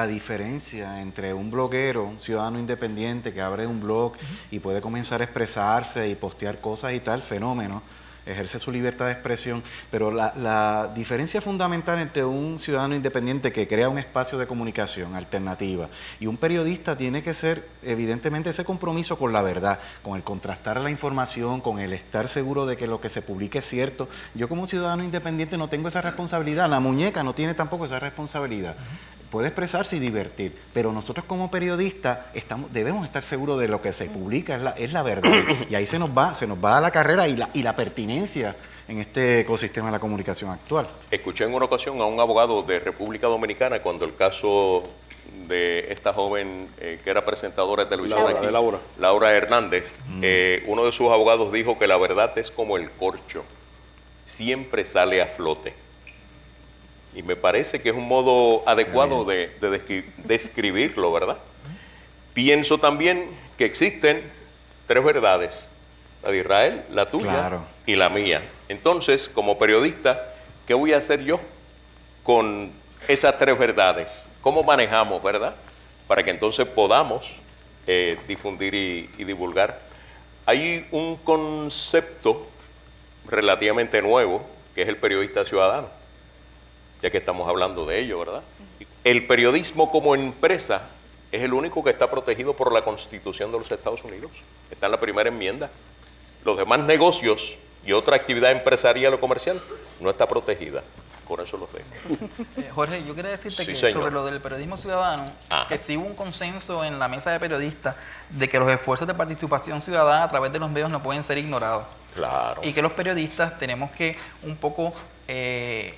diferencia entre un bloguero, un ciudadano independiente que abre un blog y puede comenzar a expresarse y postear cosas y tal, fenómeno, ejerce su libertad de expresión, pero la diferencia fundamental entre un ciudadano independiente que crea un espacio de comunicación alternativa y un periodista tiene que ser evidentemente ese compromiso con la verdad, con el contrastar la información, con el estar seguro de que lo que se publique es cierto. Yo como ciudadano independiente no tengo esa responsabilidad, la muñeca no tiene tampoco esa responsabilidad. Puede expresarse y divertir, pero nosotros como periodistas debemos estar seguros de lo que se publica es la verdad, y ahí se nos va a la carrera y la pertinencia en este ecosistema de la comunicación actual. Escuché en una ocasión a un abogado de República Dominicana cuando el caso de esta joven que era presentadora de televisión aquí, Laura Hernández. Uno de sus abogados dijo que la verdad es como el corcho, siempre sale a flote. Y me parece que es un modo adecuado de describirlo, ¿verdad? Pienso también que existen 3 verdades, la de Israel, la tuya y la mía. Entonces, como periodista, ¿qué voy a hacer yo con esas 3 verdades? ¿Cómo manejamos, verdad? Para que entonces podamos difundir y divulgar. Hay un concepto relativamente nuevo, que es el periodista ciudadano, ya que estamos hablando de ello, ¿verdad? El periodismo como empresa es el único que está protegido por la Constitución de los Estados Unidos. Está en la primera enmienda. Los demás negocios y otra actividad empresarial o comercial no está protegida. Con eso los dejo. Jorge, yo quería decirte Sí, que señor. sobre lo del periodismo ciudadano, que sí hubo un consenso en la mesa de periodistas de que los esfuerzos de participación ciudadana a través de los medios no pueden ser ignorados. Claro. Y que los periodistas tenemos que un poco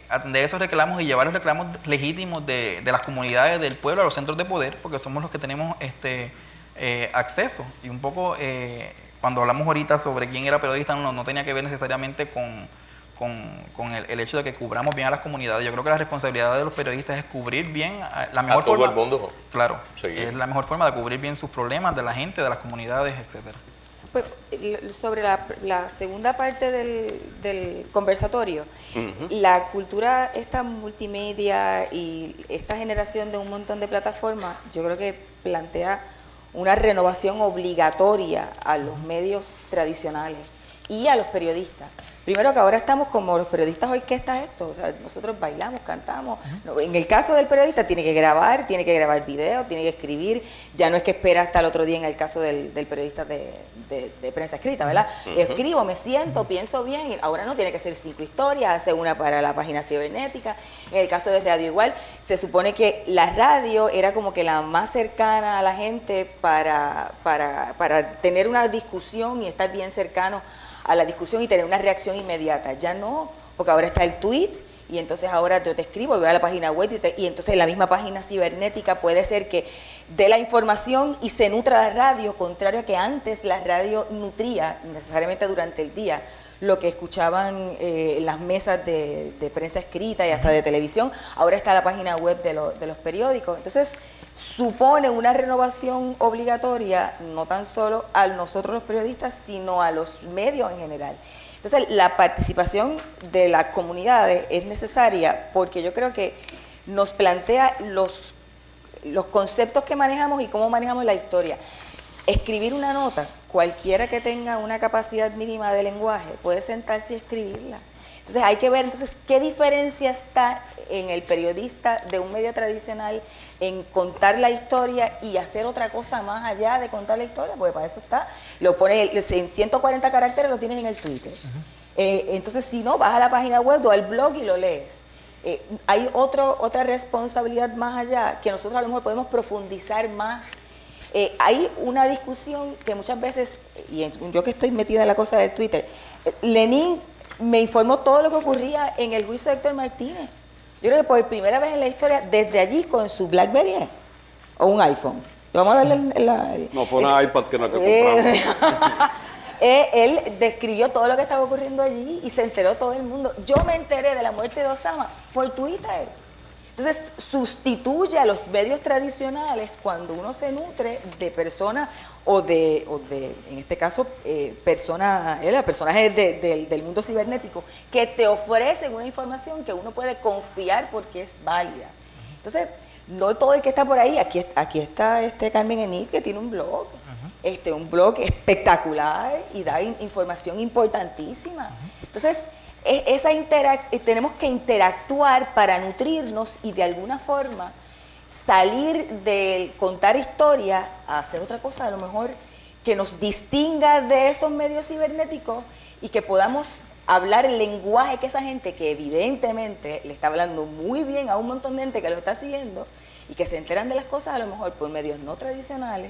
atender esos reclamos y llevar los reclamos legítimos de las comunidades, del pueblo, a los centros de poder, porque somos los que tenemos acceso. Y un poco, cuando hablamos ahorita sobre quién era periodista, no tenía que ver necesariamente con el hecho de que cubramos bien a las comunidades. Yo creo que la responsabilidad de los periodistas es cubrir bien la mejor forma. A todo el mundo. Claro, Sí. es la mejor forma de cubrir bien sus problemas de la gente, de las comunidades, etcétera. Pues, sobre la segunda parte del conversatorio, la cultura esta multimedia y esta generación de un montón de plataformas, yo creo que plantea una renovación obligatoria a los medios tradicionales y a los periodistas. Primero que ahora estamos como los periodistas orquestas esto, o sea, nosotros bailamos, cantamos. No, en el caso del periodista tiene que grabar video, tiene que escribir, ya no es que espera hasta el otro día en el caso del periodista de prensa escrita, ¿verdad? Escribo, me siento, pienso bien, y ahora no tiene que ser 5 historias, hace una para la página cibernética. En el caso de radio igual, se supone que la radio era como que la más cercana a la gente para tener una discusión y estar bien cercano a la discusión y tener una reacción inmediata. Ya no, porque ahora está el tweet y entonces ahora yo te escribo, voy a la página web y entonces la misma página cibernética puede ser que dé la información y se nutra la radio, contrario a que antes la radio nutría necesariamente durante el día lo que escuchaban en las mesas de prensa escrita y hasta de televisión. Ahora está la página web de los periódicos. Entonces supone una renovación obligatoria, no tan solo a nosotros los periodistas, sino a los medios en general. Entonces, la participación de las comunidades es necesaria porque yo creo que nos plantea los conceptos que manejamos y cómo manejamos la historia. Escribir una nota, cualquiera que tenga una capacidad mínima de lenguaje puede sentarse y escribirla. Entonces hay que ver qué diferencia está en el periodista de un medio tradicional en contar la historia y hacer otra cosa más allá de contar la historia, porque para eso está. Lo pone en 140 caracteres, lo tienes en el Twitter. Entonces, si no, vas a la página web o al blog y lo lees. Hay otra responsabilidad más allá que nosotros a lo mejor podemos profundizar más. Hay una discusión que muchas veces, y yo que estoy metida en la cosa de Twitter, Lenin me informó todo lo que ocurría en el juicio de Héctor Martínez. Yo creo que por primera vez en la historia, desde allí con su BlackBerry o un iPhone. Vamos a darle No, fue una iPad que no que compramos. Él describió todo lo que estaba ocurriendo allí y se enteró todo el mundo. Yo me enteré de la muerte de Osama por Twitter. Entonces, sustituye a los medios tradicionales cuando uno se nutre de personas o de en este caso, personajes del mundo cibernético que te ofrecen una información que uno puede confiar porque es válida. Entonces, no todo el que está por ahí, aquí está Carmen Enid, que tiene un blog, un blog espectacular y da información importantísima. Entonces, tenemos que interactuar para nutrirnos y de alguna forma salir de contar historia a hacer otra cosa, a lo mejor que nos distinga de esos medios cibernéticos y que podamos hablar el lenguaje que esa gente que evidentemente le está hablando muy bien a un montón de gente que lo está siguiendo y que se enteran de las cosas a lo mejor por medios no tradicionales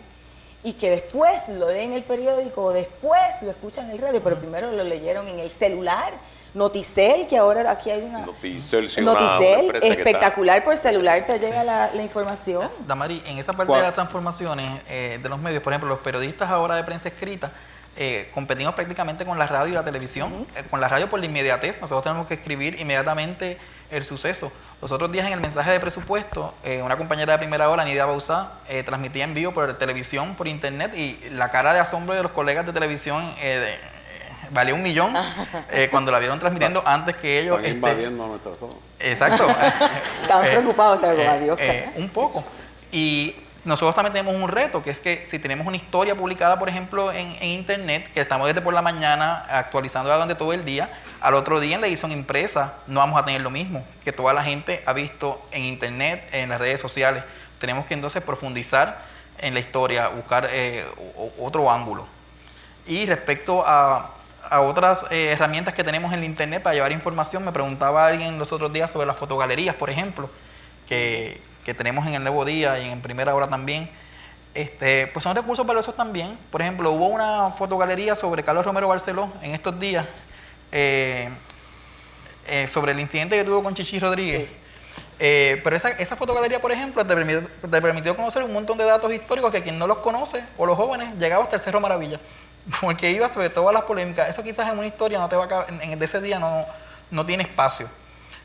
y que después lo leen en el periódico o después lo escuchan en el radio, pero primero lo leyeron en el celular. Noticel, que ahora aquí hay una... Noticel, sí, una Noticel, empresa que espectacular, por celular te llega la información. Damari, en esta parte de las transformaciones de los medios, por ejemplo, los periodistas ahora de prensa escrita, competimos prácticamente con la radio y la televisión. Con la radio por la inmediatez, nosotros tenemos que escribir inmediatamente el suceso. Los otros días en el mensaje de presupuesto, una compañera de Primera Hora, Nidia Bauzá, transmitía en vivo por televisión, por internet, y la cara de asombro de los colegas de televisión valía $1 millón cuando la vieron transmitiendo antes que ellos. Están invadiendo nuestra zona. Exacto. Estaban preocupados, adiós. Un poco. Y nosotros también tenemos un reto, que es que si tenemos una historia publicada, por ejemplo, en internet, que estamos desde por la mañana actualizando durante todo el día, al otro día en la edición impresa no vamos a tener lo mismo que toda la gente ha visto en internet, en las redes sociales. Tenemos que entonces profundizar en la historia, buscar otro ángulo. Y respecto a otras herramientas que tenemos en el internet para llevar información, me preguntaba alguien los otros días sobre las fotogalerías, por ejemplo, que tenemos en El Nuevo Día y en Primera Hora también. Pues son recursos valiosos también. Por ejemplo, hubo una fotogalería sobre Carlos Romero Barceló en estos días, sobre el incidente que tuvo con Chichi Rodríguez. Pero esa fotogalería, por ejemplo, te permitió conocer un montón de datos históricos que quien no los conoce, o los jóvenes, llegaba hasta el Cerro Maravilla, porque iba sobre todas las polémicas. Eso quizás en una historia no te va a caber, de ese día no tiene espacio.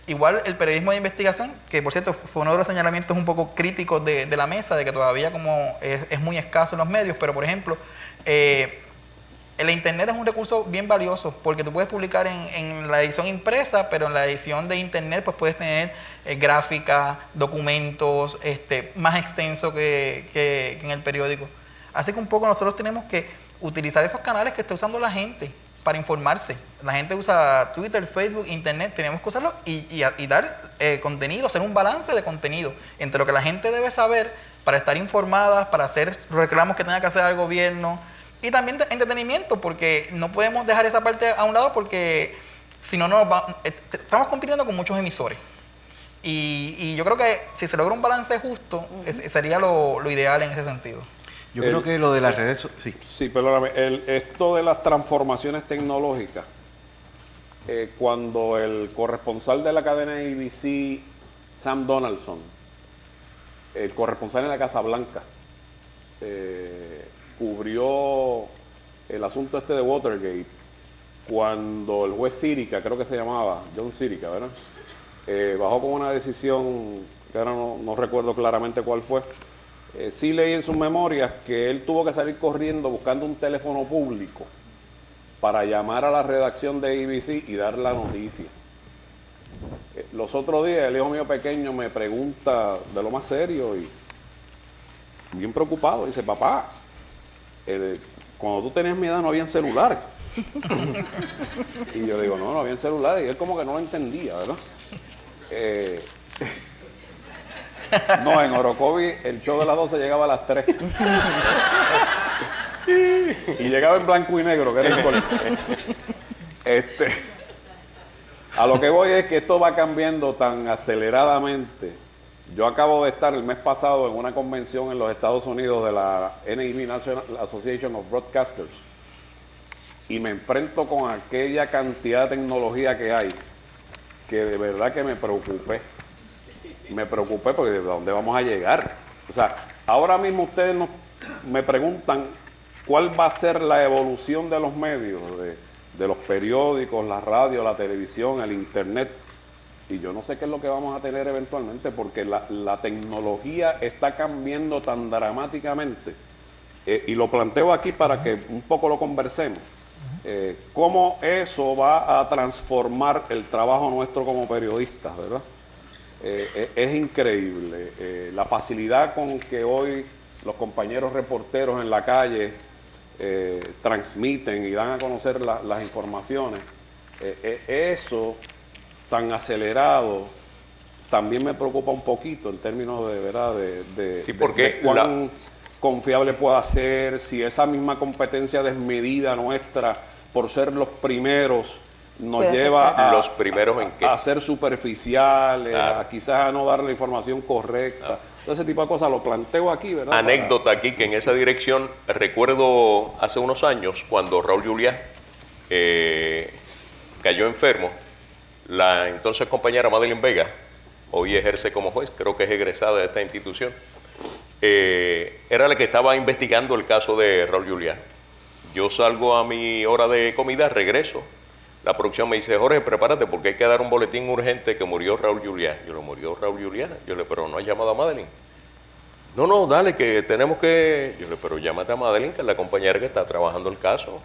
Igual el periodismo de investigación, que por cierto fue uno de los señalamientos un poco críticos de la mesa, de que todavía como es muy escaso en los medios, pero por ejemplo, el internet es un recurso bien valioso, porque tú puedes publicar en la edición impresa, pero en la edición de internet pues puedes tener gráficas, documentos más extensos que en el periódico. Así que un poco nosotros tenemos que utilizar esos canales que está usando la gente para informarse. La gente usa Twitter, Facebook, Internet, tenemos que usarlo y dar contenido, hacer un balance de contenido entre lo que la gente debe saber para estar informada, para hacer reclamos que tenga que hacer al gobierno, y también de entretenimiento, porque no podemos dejar esa parte a un lado, porque si no, estamos compitiendo con muchos emisores. Y yo creo que si se logra un balance justo, sería lo ideal en ese sentido. Yo creo que lo de las redes sí. Sí, perdóname. Esto de las transformaciones tecnológicas, cuando el corresponsal de la cadena ABC, Sam Donaldson, el corresponsal en la Casa Blanca, cubrió el asunto de Watergate, cuando el juez Sirica, creo que se llamaba, John Sirica, ¿verdad? Bajó con una decisión que ahora no recuerdo claramente cuál fue. Sí leí en sus memorias que él tuvo que salir corriendo buscando un teléfono público para llamar a la redacción de ABC y dar la noticia. Los otros días el hijo mío pequeño me pregunta de lo más serio y bien preocupado, dice: papá, cuando tú tenías mi edad no habían celulares. Y yo le digo, no habían celulares, y él como que no lo entendía, ¿verdad? No, en Orocovi el show de las 12 llegaba a las 3. Y llegaba en blanco y negro, que era el colegio. A lo que voy es que esto va cambiando tan aceleradamente. Yo acabo de estar el mes pasado en una convención en los Estados Unidos de la NAB, National Association of Broadcasters, y me enfrento con aquella cantidad de tecnología que hay, que de verdad que me preocupé. Me preocupé porque ¿de dónde vamos a llegar? O sea, ahora mismo ustedes me preguntan cuál va a ser la evolución de los medios, de los periódicos, la radio, la televisión, el internet. Y yo no sé qué es lo que vamos a tener eventualmente, porque la tecnología está cambiando tan dramáticamente. Y lo planteo aquí para que un poco lo conversemos. Cómo eso va a transformar el trabajo nuestro como periodistas, ¿verdad? Es increíble la facilidad con que hoy los compañeros reporteros en la calle transmiten y dan a conocer las informaciones. Eso tan acelerado también me preocupa un poquito en términos de verdad sí, porque de cuán confiable pueda ser, si esa misma competencia desmedida nuestra por ser los primeros nos Puede lleva afectar. ¿Los primeros en qué? a ser superficiales, Claro. a quizás a no dar la información correcta. Todo ese tipo de cosas lo planteo aquí, ¿verdad? Anécdota aquí que en esa dirección recuerdo hace unos años cuando Raúl Juliá cayó enfermo, la entonces compañera Madeline Vega, hoy ejerce como juez, creo que es egresada de esta institución, era la que estaba investigando el caso de Raúl Juliá. Yo salgo a mi hora de comida, regreso. La producción me dice, Jorge, prepárate porque hay que dar un boletín urgente que murió Raúl Juliá. Yo le murió Raúl Juliá. Yo le pero no has llamado a Madeline. No, dale, que tenemos que... Yo le pero llámate a Madeline, que es la compañera que está trabajando el caso,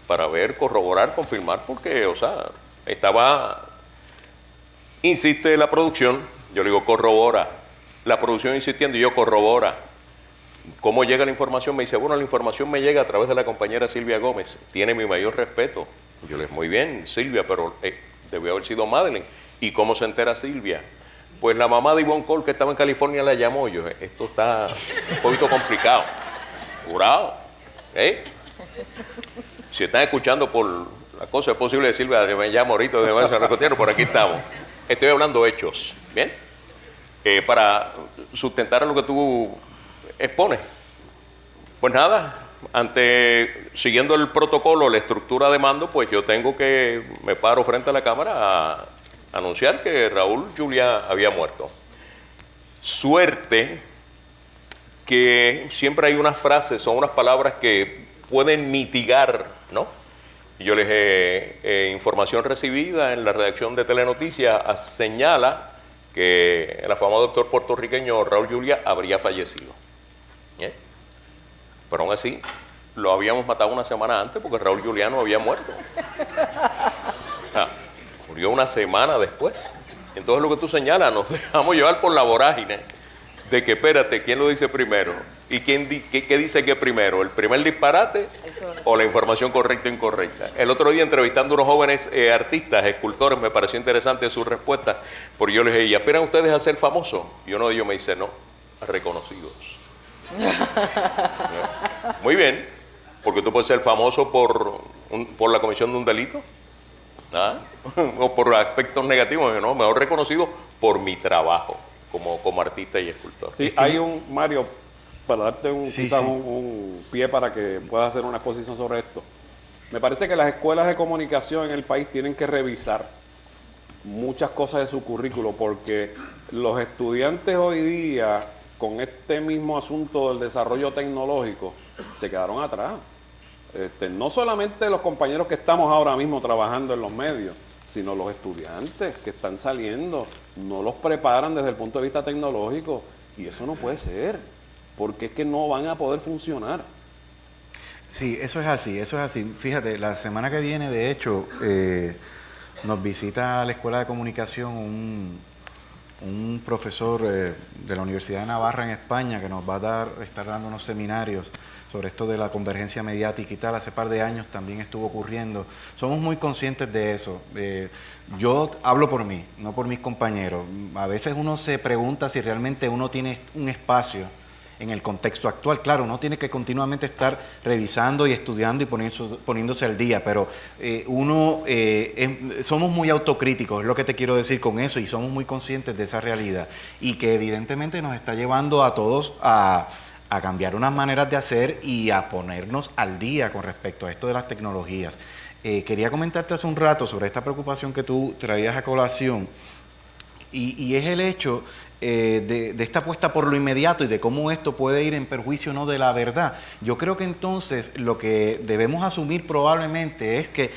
para ver, corroborar, confirmar, porque, o sea, estaba... Insiste la producción, yo le digo, corrobora. La producción insistiendo y yo, corrobora. ¿Cómo llega la información? Me dice, bueno, la información me llega a través de la compañera Silvia Gómez. Tiene mi mayor respeto. Yo le digo, muy bien, Silvia, pero debió haber sido Madeline. ¿Y cómo se entera Silvia? Pues la mamá de Ivonne Cole, que estaba en California, la llamó. Yo, esto está un poquito complicado. Jurado. Si están escuchando por la cosa, es posible de Silvia, que me llamo ahorita, de por aquí estamos. Estoy hablando hechos, ¿bien? Para sustentar lo que tú expones. Pues nada, siguiendo el protocolo, la estructura de mando, pues yo tengo que, me paro frente a la cámara a anunciar que Raúl Juliá había muerto. Suerte que siempre hay unas frases, son unas palabras que pueden mitigar, ¿no? Yo les información recibida en la redacción de Telenoticias señala que el afamado doctor puertorriqueño Raúl Juliá habría fallecido. ¿Bien? Pero aún así, lo habíamos matado una semana antes porque Raúl Juliá no había muerto. Murió una semana después. Entonces lo que tú señalas, nos dejamos llevar por la vorágine de que, espérate, ¿quién lo dice primero? ¿Y qué dice que primero? ¿El primer disparate o la información correcta o incorrecta? El otro día entrevistando a unos jóvenes artistas, escultores, me pareció interesante su respuesta, porque yo les dije, ¿y aspiran ustedes a ser famosos? Y uno de ellos me dice, no, reconocidos. Muy bien, porque tú puedes ser famoso por la comisión de un delito, o por aspectos negativos, no, mejor reconocido por mi trabajo como artista y escultor. Sí, hay Mario, para darte quizás sí. un pie para que puedas hacer una exposición sobre esto. Me parece que las escuelas de comunicación en el país tienen que revisar muchas cosas de su currículo, porque los estudiantes hoy día, con este mismo asunto del desarrollo tecnológico, se quedaron atrás. No solamente los compañeros que estamos ahora mismo trabajando en los medios, sino los estudiantes que están saliendo, no los preparan desde el punto de vista tecnológico, y eso no puede ser, porque es que no van a poder funcionar. Sí, eso es así, eso es así. Fíjate, la semana que viene, de hecho, nos visita a la Escuela de Comunicación un profesor de la Universidad de Navarra en España que nos va a estar dando unos seminarios sobre esto de la convergencia mediática y tal. Hace par de años también estuvo ocurriendo. Somos muy conscientes de eso. Yo hablo por mí, no por mis compañeros. A veces uno se pregunta si realmente uno tiene un espacio en el contexto actual. Claro, uno tiene que continuamente estar revisando y estudiando y poniéndose al día, pero somos muy autocríticos, es lo que te quiero decir con eso, y somos muy conscientes de esa realidad, y que evidentemente nos está llevando a todos a cambiar unas maneras de hacer y a ponernos al día con respecto a esto de las tecnologías. Quería comentarte hace un rato sobre esta preocupación que tú traías a colación, y es el hecho de esta apuesta por lo inmediato y de cómo esto puede ir en perjuicio no de la verdad. Yo creo que entonces lo que debemos asumir probablemente es que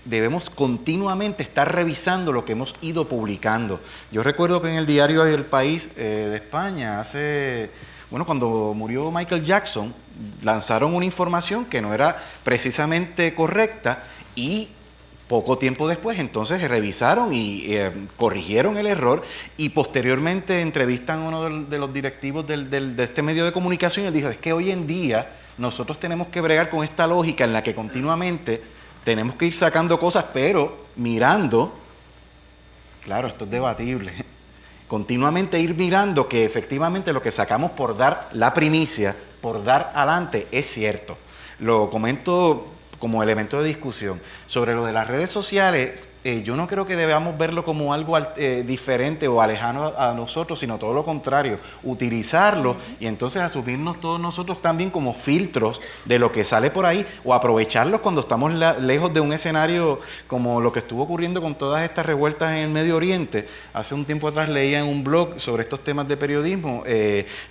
debemos continuamente estar revisando lo que hemos ido publicando. Yo recuerdo que en el diario El País de España, cuando murió Michael Jackson, lanzaron una información que no era precisamente correcta, y poco tiempo después, entonces revisaron y corrigieron el error, y posteriormente entrevistan a uno de los directivos de este medio de comunicación, y él dijo, es que hoy en día nosotros tenemos que bregar con esta lógica en la que continuamente tenemos que ir sacando cosas, pero mirando, claro, esto es debatible, continuamente ir mirando que efectivamente lo que sacamos por dar la primicia, por dar adelante, es cierto. Lo comento como elemento de discusión. Sobre lo de las redes sociales, yo no creo que debamos verlo como algo diferente o alejano a nosotros, sino todo lo contrario, utilizarlo y entonces asumirnos todos nosotros también como filtros de lo que sale por ahí o aprovecharlos cuando estamos lejos de un escenario como lo que estuvo ocurriendo con todas estas revueltas en el Medio Oriente. Hace un tiempo atrás leía en un blog sobre estos temas de periodismo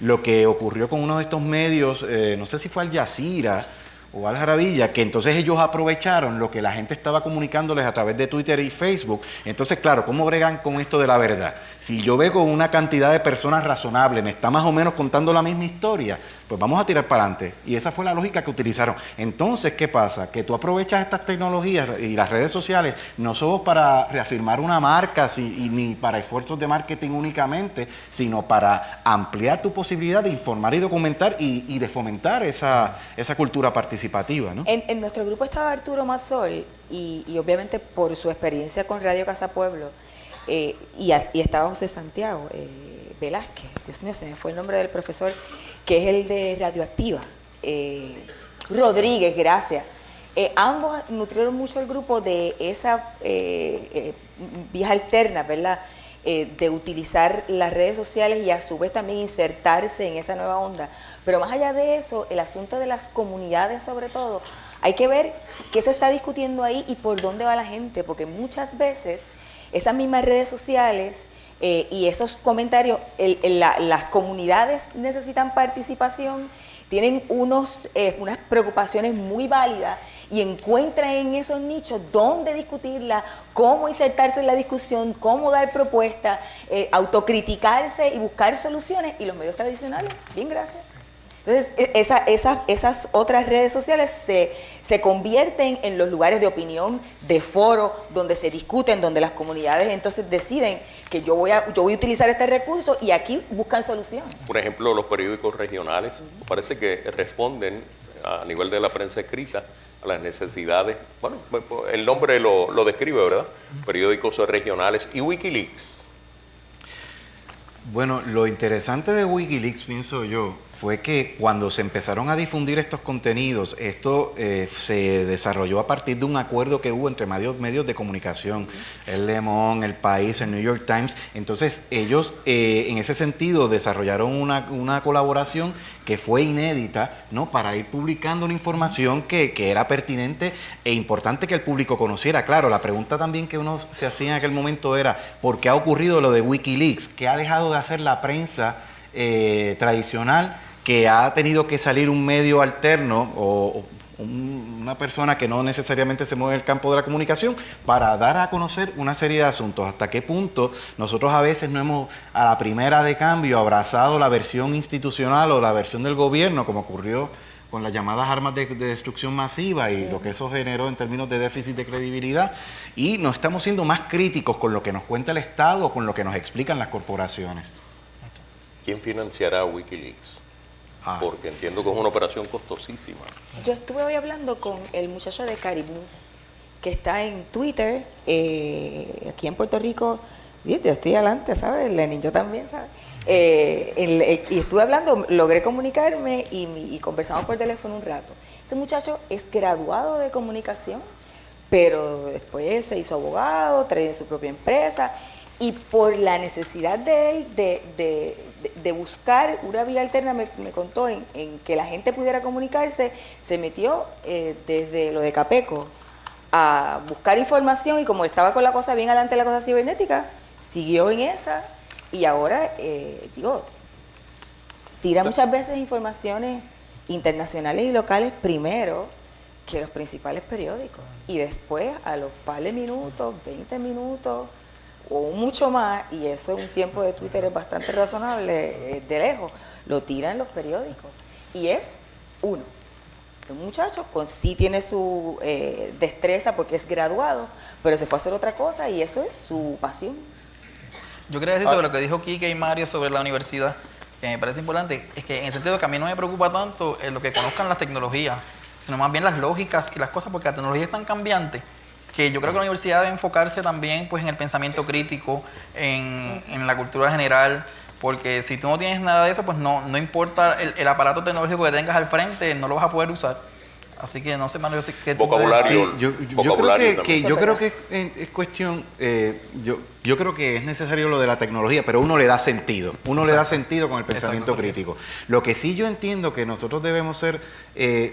lo que ocurrió con uno de estos medios, no sé si fue Al Jazeera o Al Jaravilla, que entonces ellos aprovecharon lo que la gente estaba comunicándoles a través de Twitter y Facebook. Entonces, claro, ¿cómo bregan con esto de la verdad? Si yo veo con una cantidad de personas razonables, me está más o menos contando la misma historia, pues vamos a tirar para adelante. Y esa fue la lógica que utilizaron. Entonces, ¿qué pasa? Que tú aprovechas estas tecnologías y las redes sociales no solo para reafirmar una marca ni para esfuerzos de marketing únicamente, sino para ampliar tu posibilidad de informar y documentar y de fomentar esa cultura participativa, ¿no? En nuestro grupo estaba Arturo Mazzol y obviamente por su experiencia con Radio Casa Pueblo y estaba José Santiago Velázquez, Dios mío, se me fue el nombre del profesor, que es el de Radioactiva, Rodríguez, gracias. Ambos nutrieron mucho el grupo de esa vía alterna, ¿verdad? De utilizar las redes sociales y a su vez también insertarse en esa nueva onda. Pero más allá de eso, el asunto de las comunidades sobre todo, hay que ver qué se está discutiendo ahí y por dónde va la gente, porque muchas veces esas mismas redes sociales y esos comentarios, las comunidades necesitan participación, tienen unas preocupaciones muy válidas y encuentran en esos nichos dónde discutirla, cómo insertarse en la discusión, cómo dar propuestas, autocriticarse y buscar soluciones, y los medios tradicionales, bien, gracias. Entonces, esas otras redes sociales se convierten en los lugares de opinión, de foro, donde se discuten, donde las comunidades entonces deciden que yo voy a utilizar este recurso y aquí buscan soluciones. Por ejemplo, los periódicos regionales parece que responden a nivel de la prensa escrita a las necesidades. Bueno, el nombre lo describe, ¿verdad? Periódicos regionales y Wikileaks. Bueno, lo interesante de Wikileaks, pienso yo, fue que cuando se empezaron a difundir estos contenidos, esto se desarrolló a partir de un acuerdo que hubo entre medios de comunicación, el Le Monde, El País, el New York Times. Entonces ellos en ese sentido desarrollaron una colaboración que fue inédita, ¿no?, para ir publicando una información que era pertinente e importante que el público conociera. Claro, la pregunta también que uno se hacía en aquel momento era ¿por qué ha ocurrido lo de Wikileaks? ¿Qué ha dejado de hacer la prensa tradicional, que ha tenido que salir un medio alterno o una persona que no necesariamente se mueve en el campo de la comunicación para dar a conocer una serie de asuntos? ¿Hasta qué punto nosotros a veces no hemos, a la primera de cambio, abrazado la versión institucional o la versión del gobierno, como ocurrió con las llamadas armas de destrucción masiva y lo que eso generó en términos de déficit de credibilidad, y no estamos siendo más críticos con lo que nos cuenta el Estado o con lo que nos explican las corporaciones? ¿Quién financiará Wikileaks? Porque entiendo que es una operación costosísima. Yo estuve hoy hablando con el muchacho de Caribnews, que está en Twitter, aquí en Puerto Rico. Yo estoy adelante, ¿sabes? Lenin, yo también, ¿sabes? Y estuve hablando, logré comunicarme y conversamos por teléfono un rato. Ese muchacho es graduado de comunicación, pero después se hizo abogado, trae su propia empresa, y por la necesidad de él de buscar una vía alterna, me contó en que la gente pudiera comunicarse, se metió desde lo de Capeco a buscar información, y como estaba con la cosa bien adelante, la cosa cibernética, siguió en esa, y ahora, tira muchas veces informaciones internacionales y locales primero que los principales periódicos, y después a los par de minutos, 20 minutos o mucho más, y eso en un tiempo de Twitter es bastante razonable, de lejos, lo tiran los periódicos. Y es un muchacho sí tiene su destreza porque es graduado, pero se puede hacer otra cosa y eso es su pasión. Yo quería decir sobre lo que dijo Quique y Mario sobre la universidad, que me parece importante, es que en el sentido que a mí no me preocupa tanto lo que conozcan las tecnologías, sino más bien las lógicas y las cosas, porque la tecnología es tan cambiante que yo creo que la universidad debe enfocarse también pues en el pensamiento crítico, en la cultura general, porque si tú no tienes nada de eso, pues no importa el aparato tecnológico que tengas al frente, no lo vas a poder usar. Así que no sé, Mario, qué tú Vocabulario. Sí, yo creo que es cuestión, yo creo que es necesario lo de la tecnología, pero uno le da sentido. Uno le da sentido con el pensamiento crítico. Lo que sí yo entiendo que nosotros debemos ser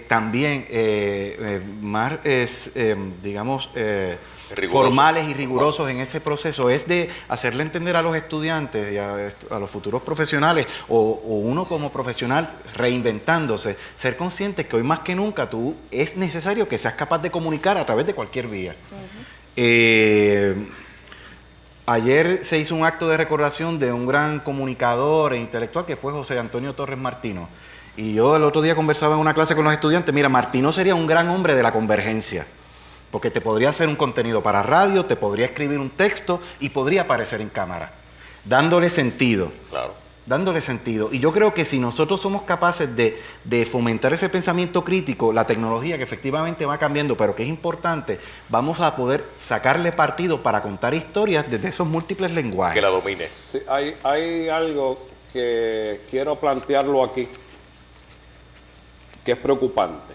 también más, digamos, formales y rigurosos en ese proceso es de hacerle entender a los estudiantes y a los futuros profesionales o uno como profesional reinventándose, ser conscientes que hoy más que nunca es necesario que seas capaz de comunicar a través de cualquier vía. Ayer se hizo un acto de recordación de un gran comunicador e intelectual que fue José Antonio Torres Martino. Y yo el otro día conversaba en una clase con los estudiantes, mira, Martino sería un gran hombre de la convergencia. Porque te podría hacer un contenido para radio, te podría escribir un texto y podría aparecer en cámara, dándole sentido. Claro. Dándole sentido. Y yo creo que si nosotros somos capaces de fomentar ese pensamiento crítico, la tecnología que efectivamente va cambiando, pero que es importante, vamos a poder sacarle partido para contar historias desde esos múltiples lenguajes. Que la domines. Sí, hay algo que quiero plantearlo aquí, que es preocupante.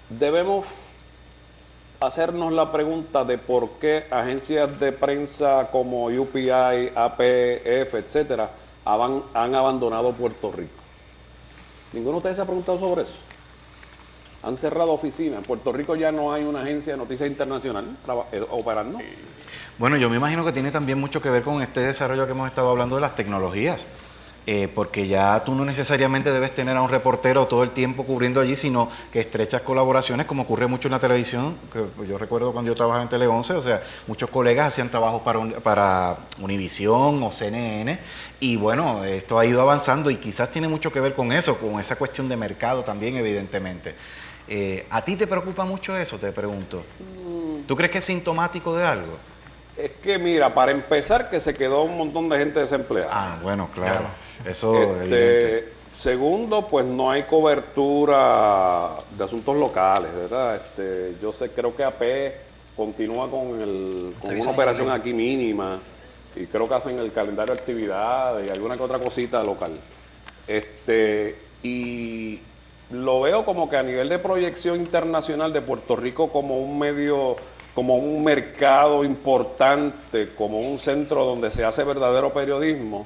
Debemos hacernos la pregunta de por qué agencias de prensa como UPI, APF, etcétera, han abandonado Puerto Rico. ¿Ninguno de ustedes se ha preguntado sobre eso? Han cerrado oficinas. En Puerto Rico ya no hay una agencia de noticias internacional operando. Bueno, yo me imagino que tiene también mucho que ver con este desarrollo que hemos estado hablando de las tecnologías. Porque ya tú no necesariamente debes tener a un reportero todo el tiempo cubriendo allí, sino que estrechas colaboraciones, como ocurre mucho en la televisión, que yo recuerdo cuando yo trabajaba en Tele 11, o sea, muchos colegas hacían trabajos para Univisión o CNN, y bueno, esto ha ido avanzando y quizás tiene mucho que ver con eso, con esa cuestión de mercado también, evidentemente. ¿A ti te preocupa mucho eso, te pregunto? ¿Tú crees que es sintomático de algo? Es que mira, para empezar que se quedó un montón de gente desempleada. Ah, bueno, claro. Eso es evidente. Segundo, pues no hay cobertura de asuntos locales, ¿verdad? Yo creo que AP continúa con una operación aquí mínima y creo que hacen el calendario de actividades y alguna que otra cosita local. Y lo veo como que a nivel de proyección internacional de Puerto Rico como un medio, como un mercado importante, como un centro donde se hace verdadero periodismo,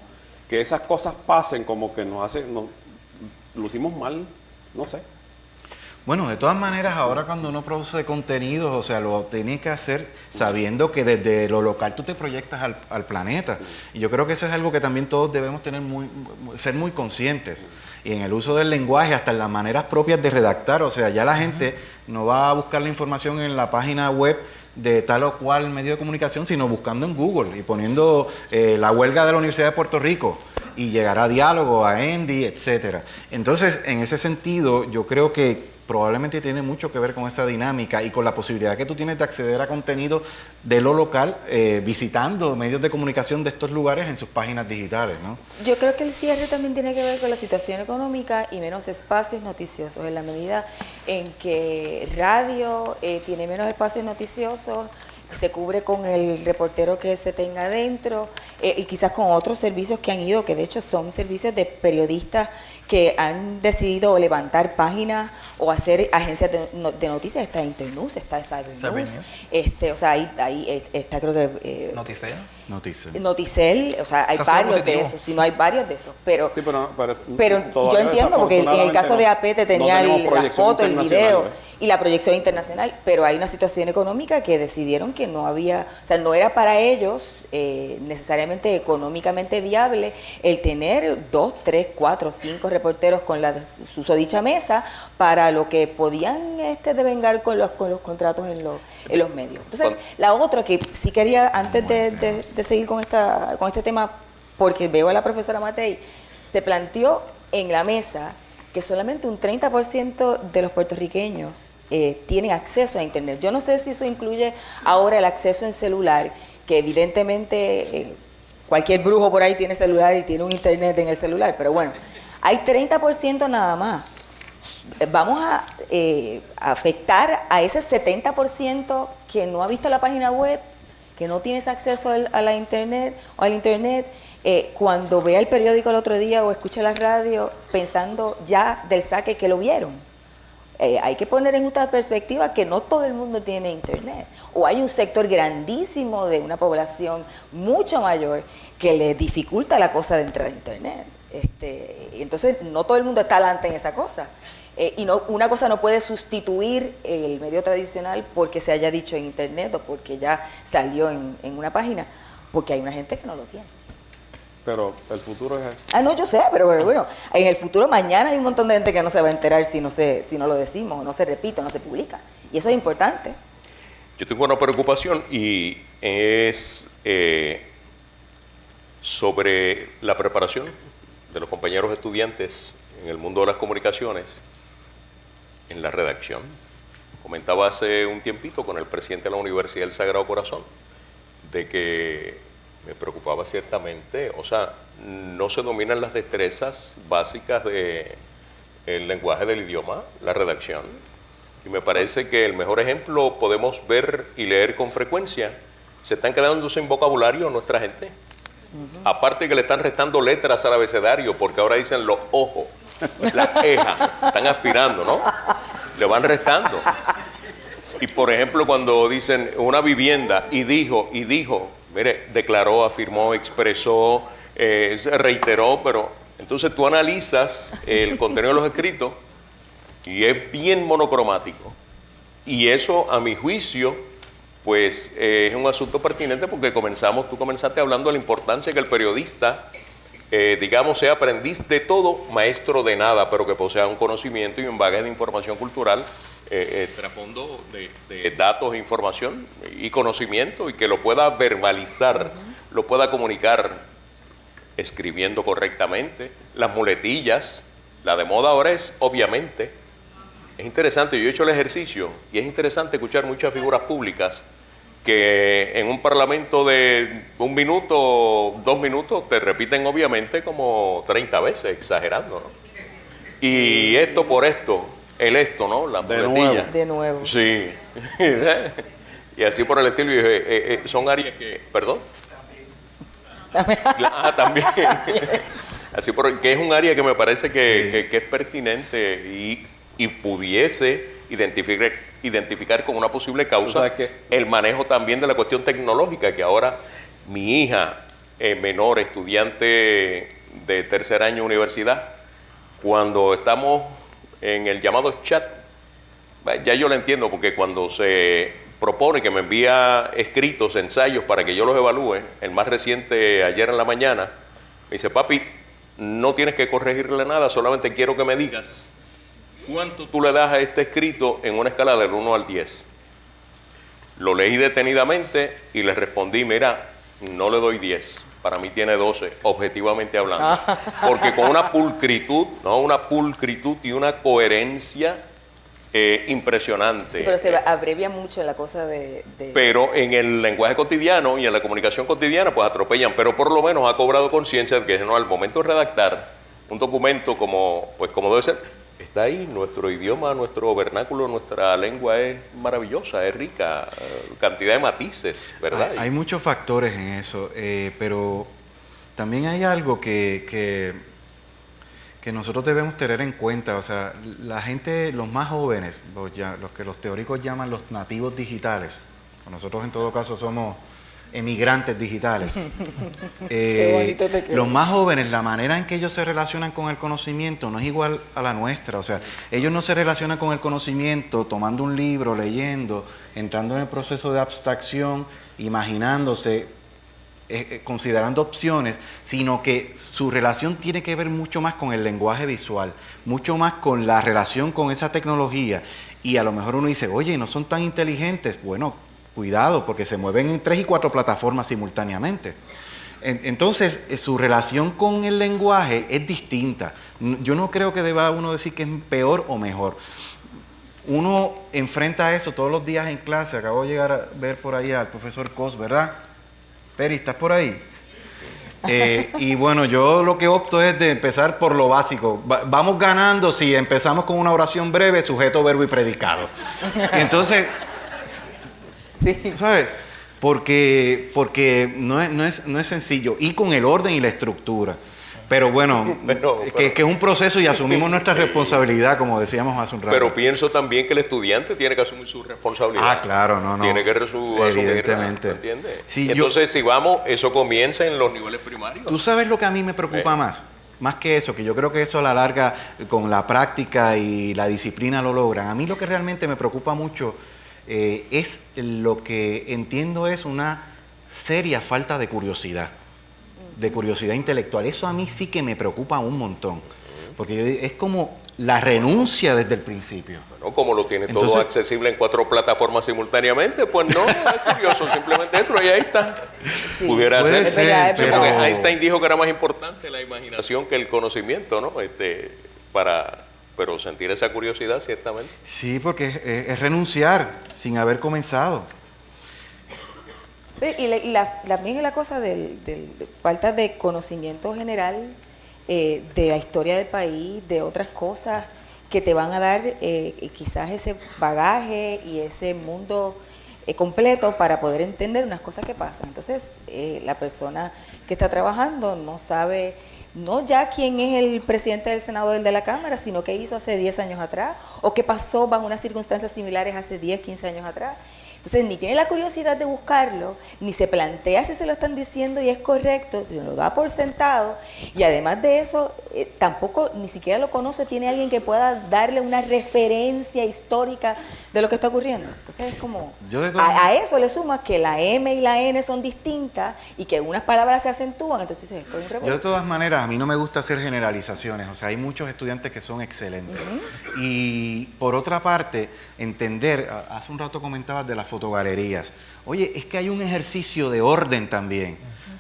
que esas cosas pasen como que nos lucimos mal, no sé. Bueno, de todas maneras, ahora cuando uno produce contenidos, o sea, lo tienes que hacer sabiendo que desde lo local tú te proyectas al planeta. Y yo creo que eso es algo que también todos debemos ser muy conscientes. Y en el uso del lenguaje, hasta en las maneras propias de redactar, o sea, ya la gente no va a buscar la información en la página web de tal o cual medio de comunicación, sino buscando en Google y poniendo la huelga de la Universidad de Puerto Rico y llegará a Diálogo, a Endy, etcétera. Entonces, en ese sentido, yo creo que probablemente tiene mucho que ver con esa dinámica y con la posibilidad que tú tienes de acceder a contenido de lo local, visitando medios de comunicación de estos lugares en sus páginas digitales, ¿no? Yo creo que el cierre también tiene que ver con la situación económica y menos espacios noticiosos, en la medida en que radio tiene menos espacios noticiosos, se cubre con el reportero que se tenga dentro y quizás con otros servicios que han ido, que de hecho son servicios de periodistas que han decidido levantar páginas o hacer agencias de noticias. Está Internews, está Cybernews, o sea, ahí está creo que... Noticel, o sea, hay varios de esos, si no hay varios de esos, pero sí, pero yo entiendo, porque en el caso de AP te tenía la foto, el video y la proyección internacional, pero hay una situación económica que decidieron que no había, o sea, no era para ellos necesariamente económicamente viable el tener 2, 3, 4, 5 reporteros con la susodicha mesa para lo que podían devengar con los contratos en los medios. Entonces, la otra que sí quería, antes de seguir con este tema, porque veo a la profesora Matei, se planteó en la mesa que solamente un 30% de los puertorriqueños tienen acceso a Internet. Yo no sé si eso incluye ahora el acceso en celular, que evidentemente cualquier brujo por ahí tiene celular y tiene un Internet en el celular, pero bueno, hay 30% nada más. Vamos a afectar a ese 70% que no ha visto la página web, que no tienes acceso a la Internet o al Internet, cuando vea el periódico el otro día o escuche la radio, pensando ya del saque que lo vieron. hay que poner en justa perspectiva que no todo el mundo tiene internet, o hay un sector grandísimo de una población mucho mayor que le dificulta la cosa de entrar a internet. Entonces no todo el mundo está adelante en esa cosa. Y no, una cosa no puede sustituir el medio tradicional porque se haya dicho en internet o porque ya salió en una página, porque hay una gente que no lo tiene. Pero el futuro es... No, yo sé, pero bueno, en el futuro mañana hay un montón de gente que no se va a enterar si no lo decimos, o no se repite, o no se publica. Y eso es importante. Yo tengo una preocupación y es sobre la preparación de los compañeros estudiantes en el mundo de las comunicaciones, en la redacción. Comentaba hace un tiempito con el presidente de la Universidad del Sagrado Corazón de que me preocupaba ciertamente, o sea, no se dominan las destrezas básicas del lenguaje del idioma, la redacción. Y me parece que el mejor ejemplo podemos ver y leer con frecuencia. Se están quedando sin vocabulario nuestra gente. Aparte que le están restando letras al abecedario, porque ahora dicen los ojos, las ejas, están aspirando, ¿no? Le van restando. Y por ejemplo, cuando dicen una vivienda y dijo, mire, declaró, afirmó, expresó, se reiteró, pero entonces tú analizas el contenido de los escritos y es bien monocromático. Y eso, a mi juicio, pues es un asunto pertinente porque tú comenzaste hablando de la importancia que el periodista, digamos, sea aprendiz de todo, maestro de nada, pero que posea un conocimiento y un bagaje de información cultural, trasfondo de datos, información y conocimiento, y que lo pueda verbalizar, lo pueda comunicar escribiendo correctamente. Las muletillas, la de moda ahora es, obviamente, es interesante, yo he hecho el ejercicio y es interesante escuchar muchas figuras públicas que en un parlamento de 1 minuto, 2 minutos, te repiten obviamente como 30 veces, exagerando, ¿no? Y esto por esto, el esto, ¿no? La muletilla. De nuevo. Sí. Y así por el estilo, son áreas que, ¿perdón? También. Así porque es un área que me parece que es pertinente y pudiese identificar con una posible causa, o sea, que el manejo también de la cuestión tecnológica, que ahora mi hija menor, estudiante de 3er año de universidad, cuando estamos en el llamado chat, ya yo lo entiendo, porque cuando se propone que me envía escritos, ensayos para que yo los evalúe, el más reciente ayer en la mañana, me dice, papi, no tienes que corregirle nada, solamente quiero que me digas ¿cuánto tú le das a este escrito en una escala del 1 al 10? Lo leí detenidamente y le respondí, mira, no le doy 10, para mí tiene 12, objetivamente hablando. Porque con una pulcritud, ¿no? Una pulcritud y una coherencia impresionante. Sí, pero se abrevia mucho la cosa de... Pero en el lenguaje cotidiano y en la comunicación cotidiana, pues atropellan, pero por lo menos ha cobrado conciencia de que no, al momento de redactar un documento como debe ser, está ahí, nuestro idioma, nuestro vernáculo, nuestra lengua es maravillosa, es rica, cantidad de matices, ¿verdad? Hay muchos factores en eso, pero también hay algo que nosotros debemos tener en cuenta. O sea, la gente, los más jóvenes, los que los teóricos llaman los nativos digitales, nosotros en todo caso somos emigrantes digitales. Los más jóvenes, la manera en que ellos se relacionan con el conocimiento no es igual a la nuestra. O sea, ellos no se relacionan con el conocimiento tomando un libro, leyendo, entrando en el proceso de abstracción, imaginándose, considerando opciones, sino que su relación tiene que ver mucho más con el lenguaje visual, mucho más con la relación con esa tecnología. Y a lo mejor uno dice, oye, ¿no son tan inteligentes? Bueno, cuidado, porque se mueven en 3 y 4 plataformas simultáneamente. Entonces, su relación con el lenguaje es distinta. Yo no creo que deba uno decir que es peor o mejor. Uno enfrenta eso todos los días en clase. Acabo de llegar a ver por ahí al profesor Cos, ¿verdad? Peri, ¿estás por ahí? Y bueno, yo lo que opto es de empezar por lo básico. Vamos ganando si empezamos con una oración breve, sujeto, verbo y predicado. Entonces... Sí. ¿Sabes? Porque no es sencillo. Y con el orden y la estructura. Pero bueno, Pero- que es un proceso y asumimos nuestra responsabilidad, como decíamos hace un rato. Pero pienso también que el estudiante tiene que asumir su responsabilidad. Ah, claro, no. Tiene que asumirla, Evidentemente. ¿me entiendes? Sí, Entonces, si vamos, eso comienza en los niveles primarios. ¿Tú sabes lo que a mí me preocupa más que eso, que yo creo que eso a la larga, con la práctica y la disciplina lo logran. A mí lo que realmente me preocupa mucho es lo que entiendo es una seria falta de curiosidad intelectual. Eso a mí sí que me preocupa un montón, porque es como la renuncia desde el principio. Bueno, como lo tiene todo Entonces- accesible en 4 plataformas simultáneamente, pues no, es curioso, simplemente entro y ahí está. Pudiera Puede ser. ser, verdad, Sí, pero... porque Einstein dijo que era más importante la imaginación que el conocimiento, ¿no? Pero sentir esa curiosidad, ciertamente. Sí, porque es renunciar sin haber comenzado. También la cosa de falta de conocimiento general de la historia del país, de otras cosas que te van a dar quizás ese bagaje y ese mundo completo para poder entender unas cosas que pasan. Entonces, la persona que está trabajando no sabe, no ya quién es el presidente del Senado o el de la Cámara, sino qué hizo hace 10 años atrás o qué pasó bajo unas circunstancias similares hace 10, 15 años atrás. Entonces, ni tiene la curiosidad de buscarlo, ni se plantea si se lo están diciendo y es correcto, se lo da por sentado, y además de eso, tampoco ni siquiera lo conoce, tiene alguien que pueda darle una referencia histórica de lo que está ocurriendo. Entonces, es como, Yo de todas a eso le sumas que la M y la N son distintas y que unas palabras se acentúan, entonces dices, esto es un Yo de revuelo. todas maneras, a mí no me gusta hacer generalizaciones, o sea, hay muchos estudiantes que son excelentes. Y por otra parte, entender, hace un rato comentabas de las fotogalerías, oye, es que hay un ejercicio de orden también.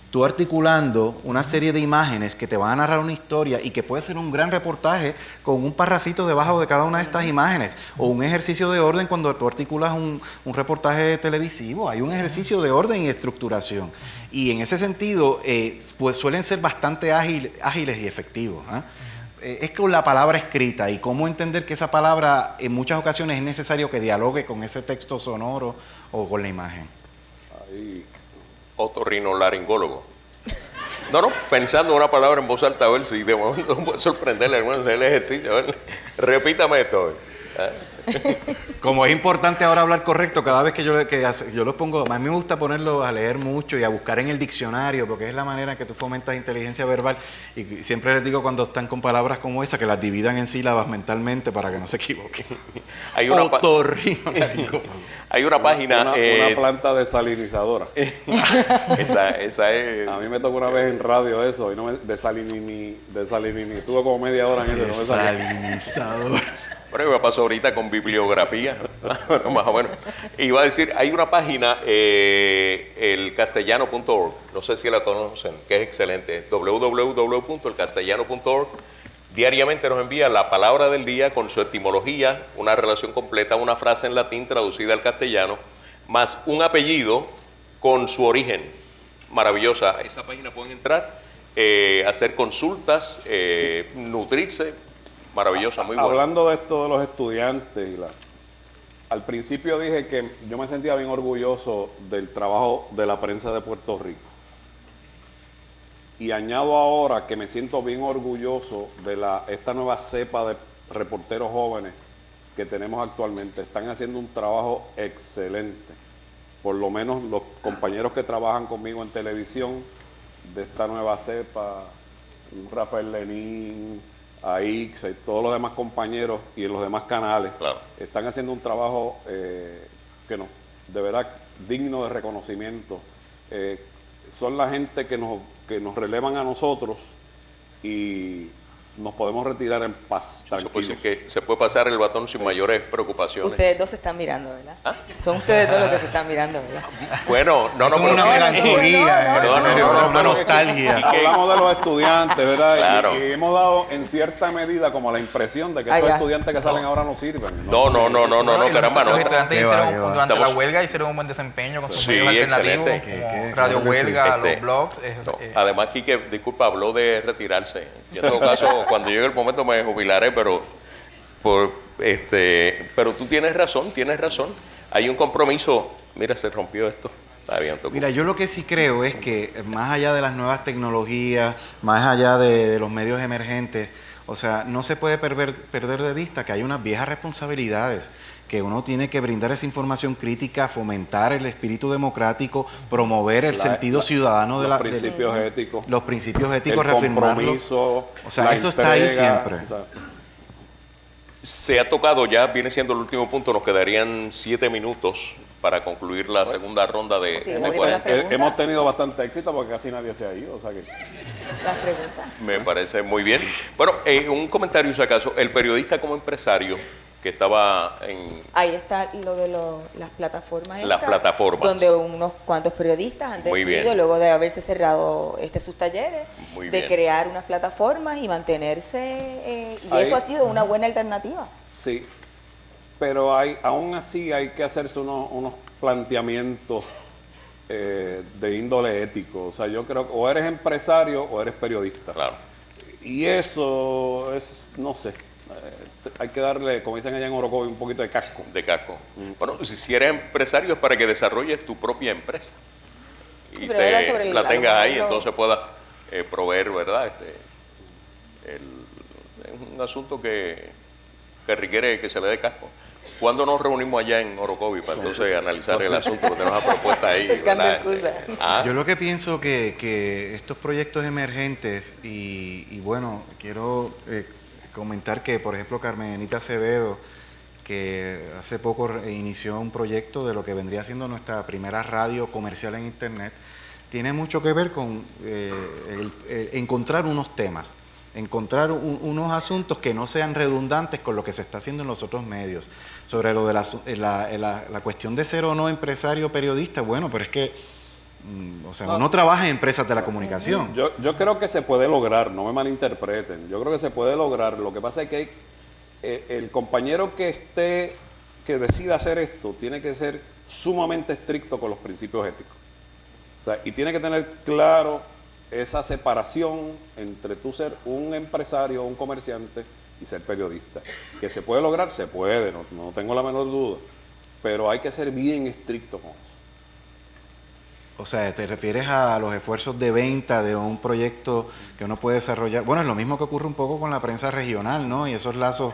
Tú articulando una serie de imágenes que te van a narrar una historia y que puede ser un gran reportaje con un parrafito debajo de cada una de estas imágenes, o un ejercicio de orden cuando tú articulas un reportaje televisivo, hay un ejercicio de orden y estructuración. Y en ese sentido, pues suelen ser bastante ágiles y efectivos. Es con la palabra escrita y cómo entender que esa palabra en muchas ocasiones es necesario que dialogue con ese texto sonoro o con la imagen. Ahí, Otorrinolaringólogo. No, pensando una palabra en voz alta, a ver si de momento puede sorprenderle, hermano, hacer el ejercicio. A ver, repítame esto. Como es importante ahora hablar correcto, cada vez que yo lo pongo, a mí me gusta ponerlo a leer mucho y a buscar en el diccionario, porque es la manera en que tú fomentas inteligencia verbal. Y siempre les digo cuando están con palabras como esa, que las dividan en sílabas mentalmente para que no se equivoquen. Hay una, Otorrinolaringólogo. hay una página. una planta desalinizadora. esa es. A mí me tocó una vez en radio eso y no me desalinini. Tuve como media hora en eso, no me salía. Desalinizador. Bueno, me pasó ahorita con bibliografía, más o menos. Iba a decir, hay una página, elcastellano.org, no sé si la conocen, que es excelente, www.elcastellano.org. Diariamente nos envía la palabra del día con su etimología, una relación completa, una frase en latín traducida al castellano, más un apellido con su origen. Maravillosa. Esa página pueden entrar, hacer consultas, nutrirse. Maravillosa, muy buena. Hablando de esto de los estudiantes, al principio dije que yo me sentía bien orgulloso del trabajo de la prensa de Puerto Rico. Y añado ahora que me siento bien orgulloso de esta nueva cepa de reporteros jóvenes que tenemos actualmente. Están haciendo un trabajo excelente. Por lo menos los compañeros que trabajan conmigo en televisión de esta nueva cepa, Rafael Lenín, ahí, todos los demás compañeros y en los demás canales, Claro. están haciendo un trabajo que no, de verdad digno de reconocimiento. Son la gente que nos relevan a nosotros y nos podemos retirar en paz, Se puede tranquilos. decir que se puede pasar el batón sin mayores preocupaciones. Ustedes dos se están mirando, ¿verdad? ¿Ah? Son ustedes dos los que se están mirando, ¿verdad? Bueno, no, Como pero una melancolía, una nostalgia. Hablamos de los estudiantes, ¿verdad? Claro. Y hemos dado en cierta medida como la impresión de que Ah, estos ya. estudiantes que salen ahora no sirven. No, caramba, no. Los estudiantes Qué va, hicieron, qué va. durante Estamos- la huelga hicieron un buen desempeño con sus Sí, medios alternativos, excelente. como Radio claro que sí. Huelga, los blogs. No, además, Quique, disculpa, habló de retirarse. Yo en todo caso, cuando llegue el momento me jubilaré, pero tú tienes razón. Hay un compromiso. Mira, se rompió esto. Está bien, Toco. Mira, yo lo que sí creo es que más allá de las nuevas tecnologías, más allá de los medios emergentes, o sea, no se puede perder de vista que hay unas viejas responsabilidades, que uno tiene que brindar esa información crítica, fomentar el espíritu democrático, promover el sentido ciudadano de los principios éticos. Los principios éticos, el compromiso, o sea, la eso está ahí entrega, siempre. o sea, Se ha tocado ya, viene siendo el último punto, nos quedarían 7 minutos para concluir la segunda ronda de, Sí, de abrimos 40. las preguntas. hemos tenido bastante éxito porque casi nadie se ha ido. O sea que, Las preguntas. Me parece muy bien. Bueno, un comentario si acaso. El periodista como empresario que estaba en... Ahí está lo de las plataformas. Las estas, plataformas. Donde unos cuantos periodistas han Muy decidido, bien. luego de haberse cerrado sus talleres, Muy de bien. crear unas plataformas y mantenerse. Y Ahí- eso ha sido una buena alternativa. sí, pero aún así hay que hacerse unos planteamientos de índole ético. O sea, yo creo que o eres empresario o eres periodista. Claro. Y eso es, no sé, hay que darle, como dicen allá en Orocovi, un poquito de casco. De casco. Bueno, si eres empresario es para que desarrolles tu propia empresa y Sí, pero era sobre la a lo tengas ahí, mejor lo- entonces puedas proveer, ¿verdad? Es un asunto que requiere que se le dé casco. ¿Cuándo nos reunimos allá en Orocovi para entonces analizar el asunto que tenemos una propuesta ahí? Buscando ¿verdad? excusas. Yo lo que pienso que estos proyectos emergentes, y bueno, quiero comentar que, por ejemplo, Carmenita Acevedo, que hace poco inició un proyecto de lo que vendría siendo nuestra primera radio comercial en Internet, tiene mucho que ver con encontrar unos temas, encontrar unos asuntos que no sean redundantes con lo que se está haciendo en los otros medios. Sobre lo de la cuestión de ser o no empresario o periodista, bueno, pero es que, o sea, uno trabaja en empresas de la comunicación. Yo creo que se puede lograr, no me malinterpreten, yo creo que se puede lograr. Lo que pasa es que el compañero que decida hacer esto tiene que ser sumamente estricto con los principios éticos. O sea, y tiene que tener claro esa separación entre tú ser un empresario o un comerciante y ser periodista. Que se puede lograr, se puede, no tengo la menor duda, pero hay que ser bien estricto con eso. O sea, ¿te refieres a los esfuerzos de venta de un proyecto que uno puede desarrollar? Bueno, es lo mismo que ocurre un poco con la prensa regional, ¿no? Y esos lazos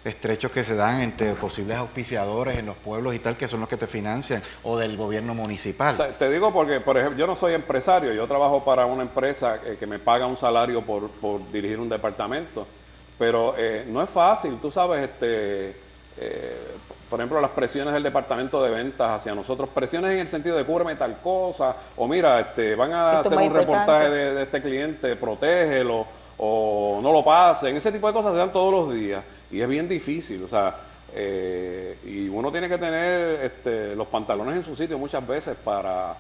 estrechos que se dan entre posibles auspiciadores en los pueblos y tal, que son los que te financian, o del gobierno municipal. O sea, te digo porque, por ejemplo, yo no soy empresario, yo trabajo para una empresa que me paga un salario por dirigir un departamento, pero no es fácil, tú sabes, por ejemplo, las presiones del departamento de ventas hacia nosotros, presiones en el sentido de cúbreme tal cosa, o mira, van a Esto es hacer más un reportaje importante. de este cliente, protégelo, o no lo pasen, ese tipo de cosas se dan todos los días, y es bien difícil, o sea, y uno tiene que tener los pantalones en su sitio muchas veces para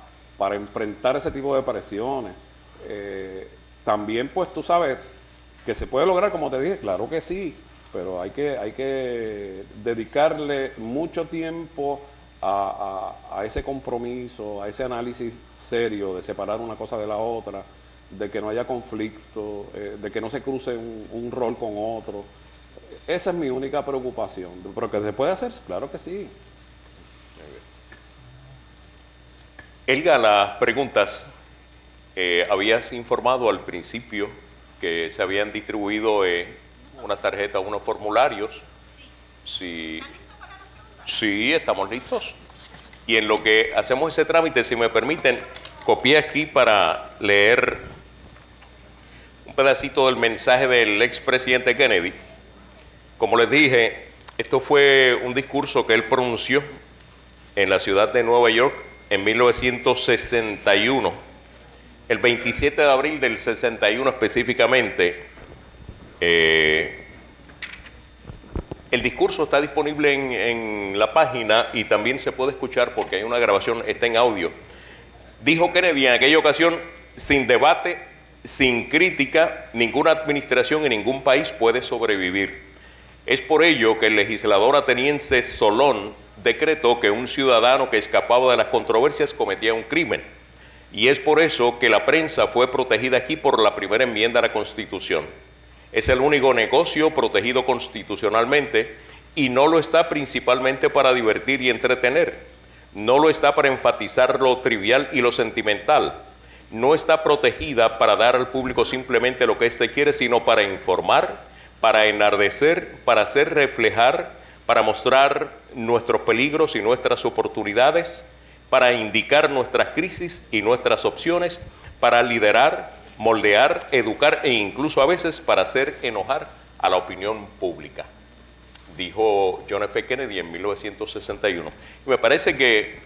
enfrentar ese tipo de presiones. También, pues, tú sabes que se puede lograr, como te dije, claro que sí, pero hay que dedicarle mucho tiempo a ese compromiso, a ese análisis serio de separar una cosa de la otra, de que no haya conflicto, de que no se cruce un rol con otro. Esa es mi única preocupación. Pero que se puede hacer, claro que sí. Elga, las preguntas. Habías informado al principio que se habían distribuido unas tarjetas, unos formularios. Sí. Sí, estamos listos. Y en lo que hacemos ese trámite, si me permiten, copié aquí para leer un pedacito del mensaje del expresidente Kennedy. Como les dije, esto fue un discurso que él pronunció en la ciudad de Nueva York en 1961. El 27 de abril del 61 específicamente. El discurso está disponible en la página y también se puede escuchar porque hay una grabación, está en audio. Dijo Kennedy en aquella ocasión: sin debate, sin crítica, ninguna administración en ningún país puede sobrevivir. Es por ello que el legislador ateniense Solón decretó que un ciudadano que escapaba de las controversias cometía un crimen. Y es por eso que la prensa fue protegida aquí por la primera enmienda a la Constitución. Es el único negocio protegido constitucionalmente y no lo está principalmente para divertir y entretener. no lo está para enfatizar lo trivial y lo sentimental, no está protegida para dar al público simplemente lo que éste quiere, sino para informar, para enardecer, para hacer reflejar, para mostrar nuestros peligros y nuestras oportunidades, para indicar nuestras crisis y nuestras opciones, para liderar, moldear, educar e incluso a veces para hacer enojar a la opinión pública, dijo John F. Kennedy en 1961. Y me parece que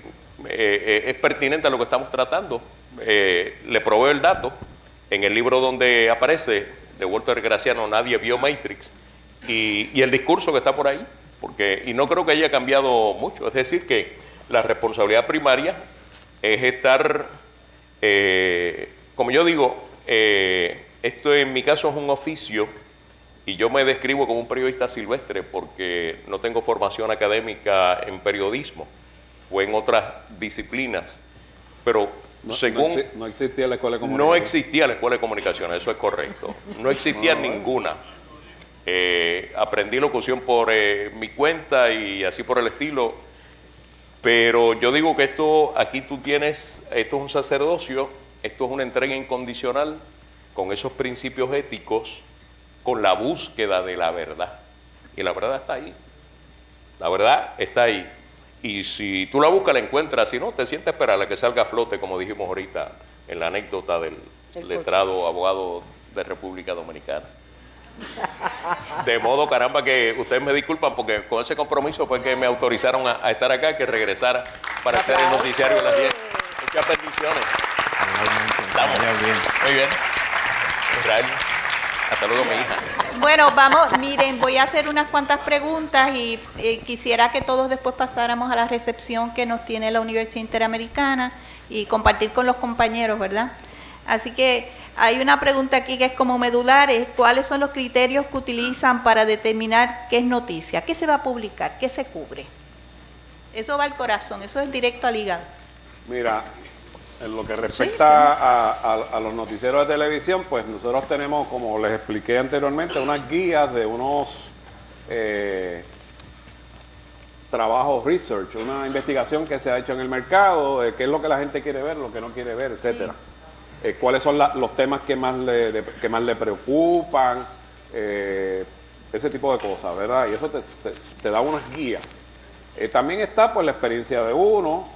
es pertinente a lo que estamos tratando. Le proveo el dato en el libro donde aparece de Walter Graciano, Nadie vio Matrix, y el discurso que está por ahí, y no creo que haya cambiado mucho. Es decir, que la responsabilidad primaria es estar, como yo digo, esto en mi caso es un oficio y yo me describo como un periodista silvestre porque no tengo formación académica en periodismo o en otras disciplinas, pero no existía la escuela de comunicación. No existía la escuela de comunicaciones, eso es correcto. No existía ninguna. Aprendí locución por mi cuenta y así por el estilo. Pero yo digo que esto es un sacerdocio, esto es una entrega incondicional con esos principios éticos, con la búsqueda de la verdad. Y la verdad está ahí. La verdad está ahí. Y si tú la buscas, la encuentras. Si no, te sientes a esperar a que salga a flote, como dijimos ahorita en la anécdota del letrado abogado de República Dominicana. De modo, caramba, que ustedes me disculpan porque con ese compromiso fue que me autorizaron a estar acá, que regresara para hacer el noticiario de las 10. Muchas bendiciones. Estamos. Muy bien. Israel. Hasta luego, mi hija. Bueno, vamos, miren, voy a hacer unas cuantas preguntas y quisiera que todos después pasáramos a la recepción que nos tiene la Universidad Interamericana y compartir con los compañeros, ¿verdad? Así que hay una pregunta aquí que es como medular, es ¿cuáles son los criterios que utilizan para determinar qué es noticia? ¿Qué se va a publicar? ¿Qué se cubre? Eso va al corazón, eso es directo al hígado. Mira, en lo que respecta a los noticieros de televisión, pues nosotros tenemos, como les expliqué anteriormente, unas guías de unos trabajos research, una investigación que se ha hecho en el mercado, de qué es lo que la gente quiere ver, lo que no quiere ver, etcétera. Cuáles son los temas que más le preocupan, ese tipo de cosas, ¿verdad? Y eso te da unas guías. También está pues la experiencia de uno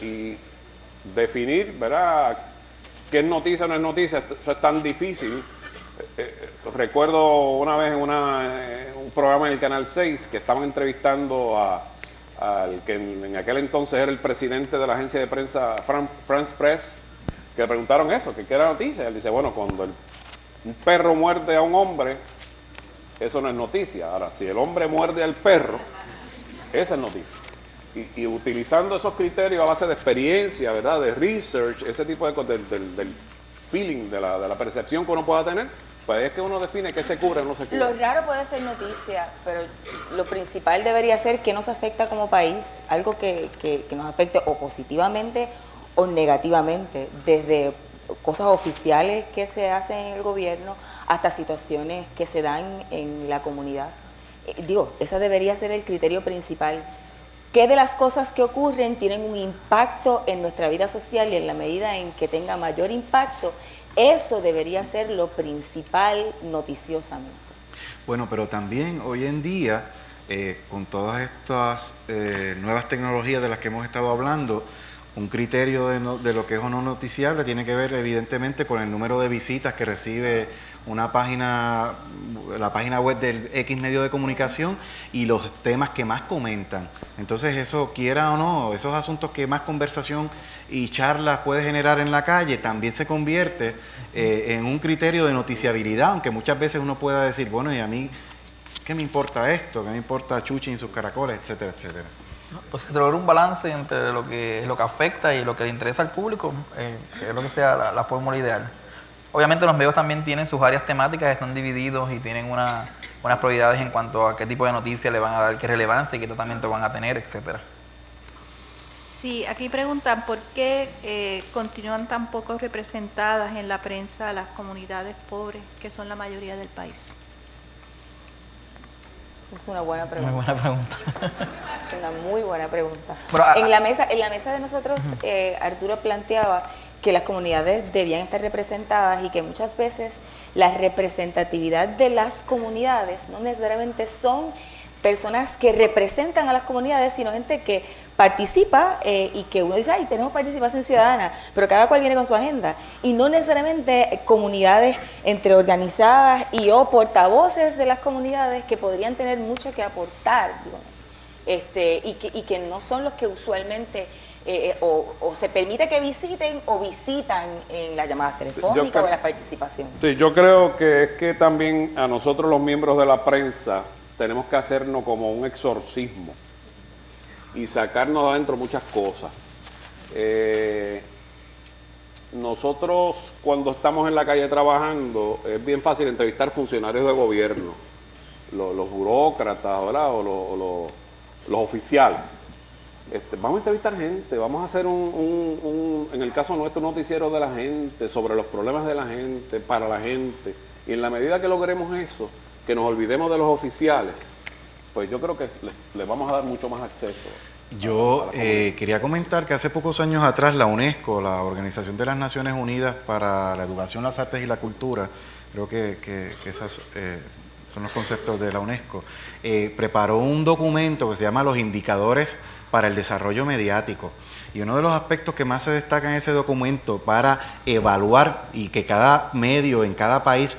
y definir, ¿verdad?, qué es noticia o no es noticia. Eso es tan difícil. Recuerdo una vez en un programa en el Canal 6 que estaban entrevistando al que en aquel entonces era el presidente de la agencia de prensa France Press, que le preguntaron eso, que qué era noticia. Él dice, bueno, cuando un perro muerde a un hombre, eso no es noticia. Ahora, si el hombre muerde al perro, esa es noticia. Y utilizando esos criterios a base de experiencia, ¿verdad?, de research, ese tipo de cosas, del feeling, de la percepción que uno pueda tener, pues es que uno define qué se cubre o no se cubre. Lo raro puede ser noticia, pero lo principal debería ser qué nos afecta como país, algo que nos afecte o positivamente o negativamente, desde cosas oficiales que se hacen en el gobierno hasta situaciones que se dan en la comunidad. Ese debería ser el criterio principal. ¿Qué de las cosas que ocurren tienen un impacto en nuestra vida social y en la medida en que tenga mayor impacto? Eso debería ser lo principal noticiosamente. Bueno, pero también hoy en día, con todas estas nuevas tecnologías de las que hemos estado hablando, un criterio de lo que es o no noticiable tiene que ver evidentemente con el número de visitas que recibe la página web del X medio de comunicación y los temas que más comentan. Entonces eso, quiera o no, esos asuntos que más conversación y charlas puede generar en la calle, también se convierte en un criterio de noticiabilidad, aunque muchas veces uno pueda decir, bueno, y a mí, ¿qué me importa esto? ¿Qué me importa Chuchi y sus caracoles? Etcétera, etcétera. Pues se logra un balance entre lo que afecta y lo que le interesa al público, que es lo que sea la fórmula ideal. Obviamente los medios también tienen sus áreas temáticas, están divididos y tienen unas prioridades en cuanto a qué tipo de noticias le van a dar, qué relevancia y qué tratamiento van a tener, etcétera. Sí, aquí preguntan por qué continúan tan poco representadas en la prensa las comunidades pobres, que son la mayoría del país. Es una buena pregunta. Muy buena pregunta. Es una muy buena pregunta. Pero, en la mesa de nosotros, Arturo planteaba que las comunidades debían estar representadas y que muchas veces la representatividad de las comunidades no necesariamente son personas que representan a las comunidades, sino gente que participa y que uno dice, ay, tenemos participación ciudadana, pero cada cual viene con su agenda. Y no necesariamente comunidades entre organizadas y o portavoces de las comunidades que podrían tener mucho que aportar, digo, y que no son los que usualmente o se permite que visiten o visitan en las llamadas telefónicas o en la participación. Sí, yo creo que es que también a nosotros los miembros de la prensa tenemos que hacernos como un exorcismo y sacarnos de adentro muchas cosas. Nosotros cuando estamos en la calle trabajando es bien fácil entrevistar funcionarios de gobierno, los burócratas, ¿verdad? O los oficiales. Vamos a entrevistar gente, vamos a hacer en el caso nuestro, un noticiero de la gente, sobre los problemas de la gente, para la gente. Y en la medida que logremos eso, que nos olvidemos de los oficiales, pues yo creo que les vamos a dar mucho más acceso. Yo quería comentar que hace pocos años atrás la UNESCO, la Organización de las Naciones Unidas para la Educación, las Artes y la Cultura, creo que esas son los conceptos de la UNESCO, preparó un documento que se llama Los Indicadores para el Desarrollo Mediático. Y uno de los aspectos que más se destaca en ese documento para evaluar y que cada medio en cada país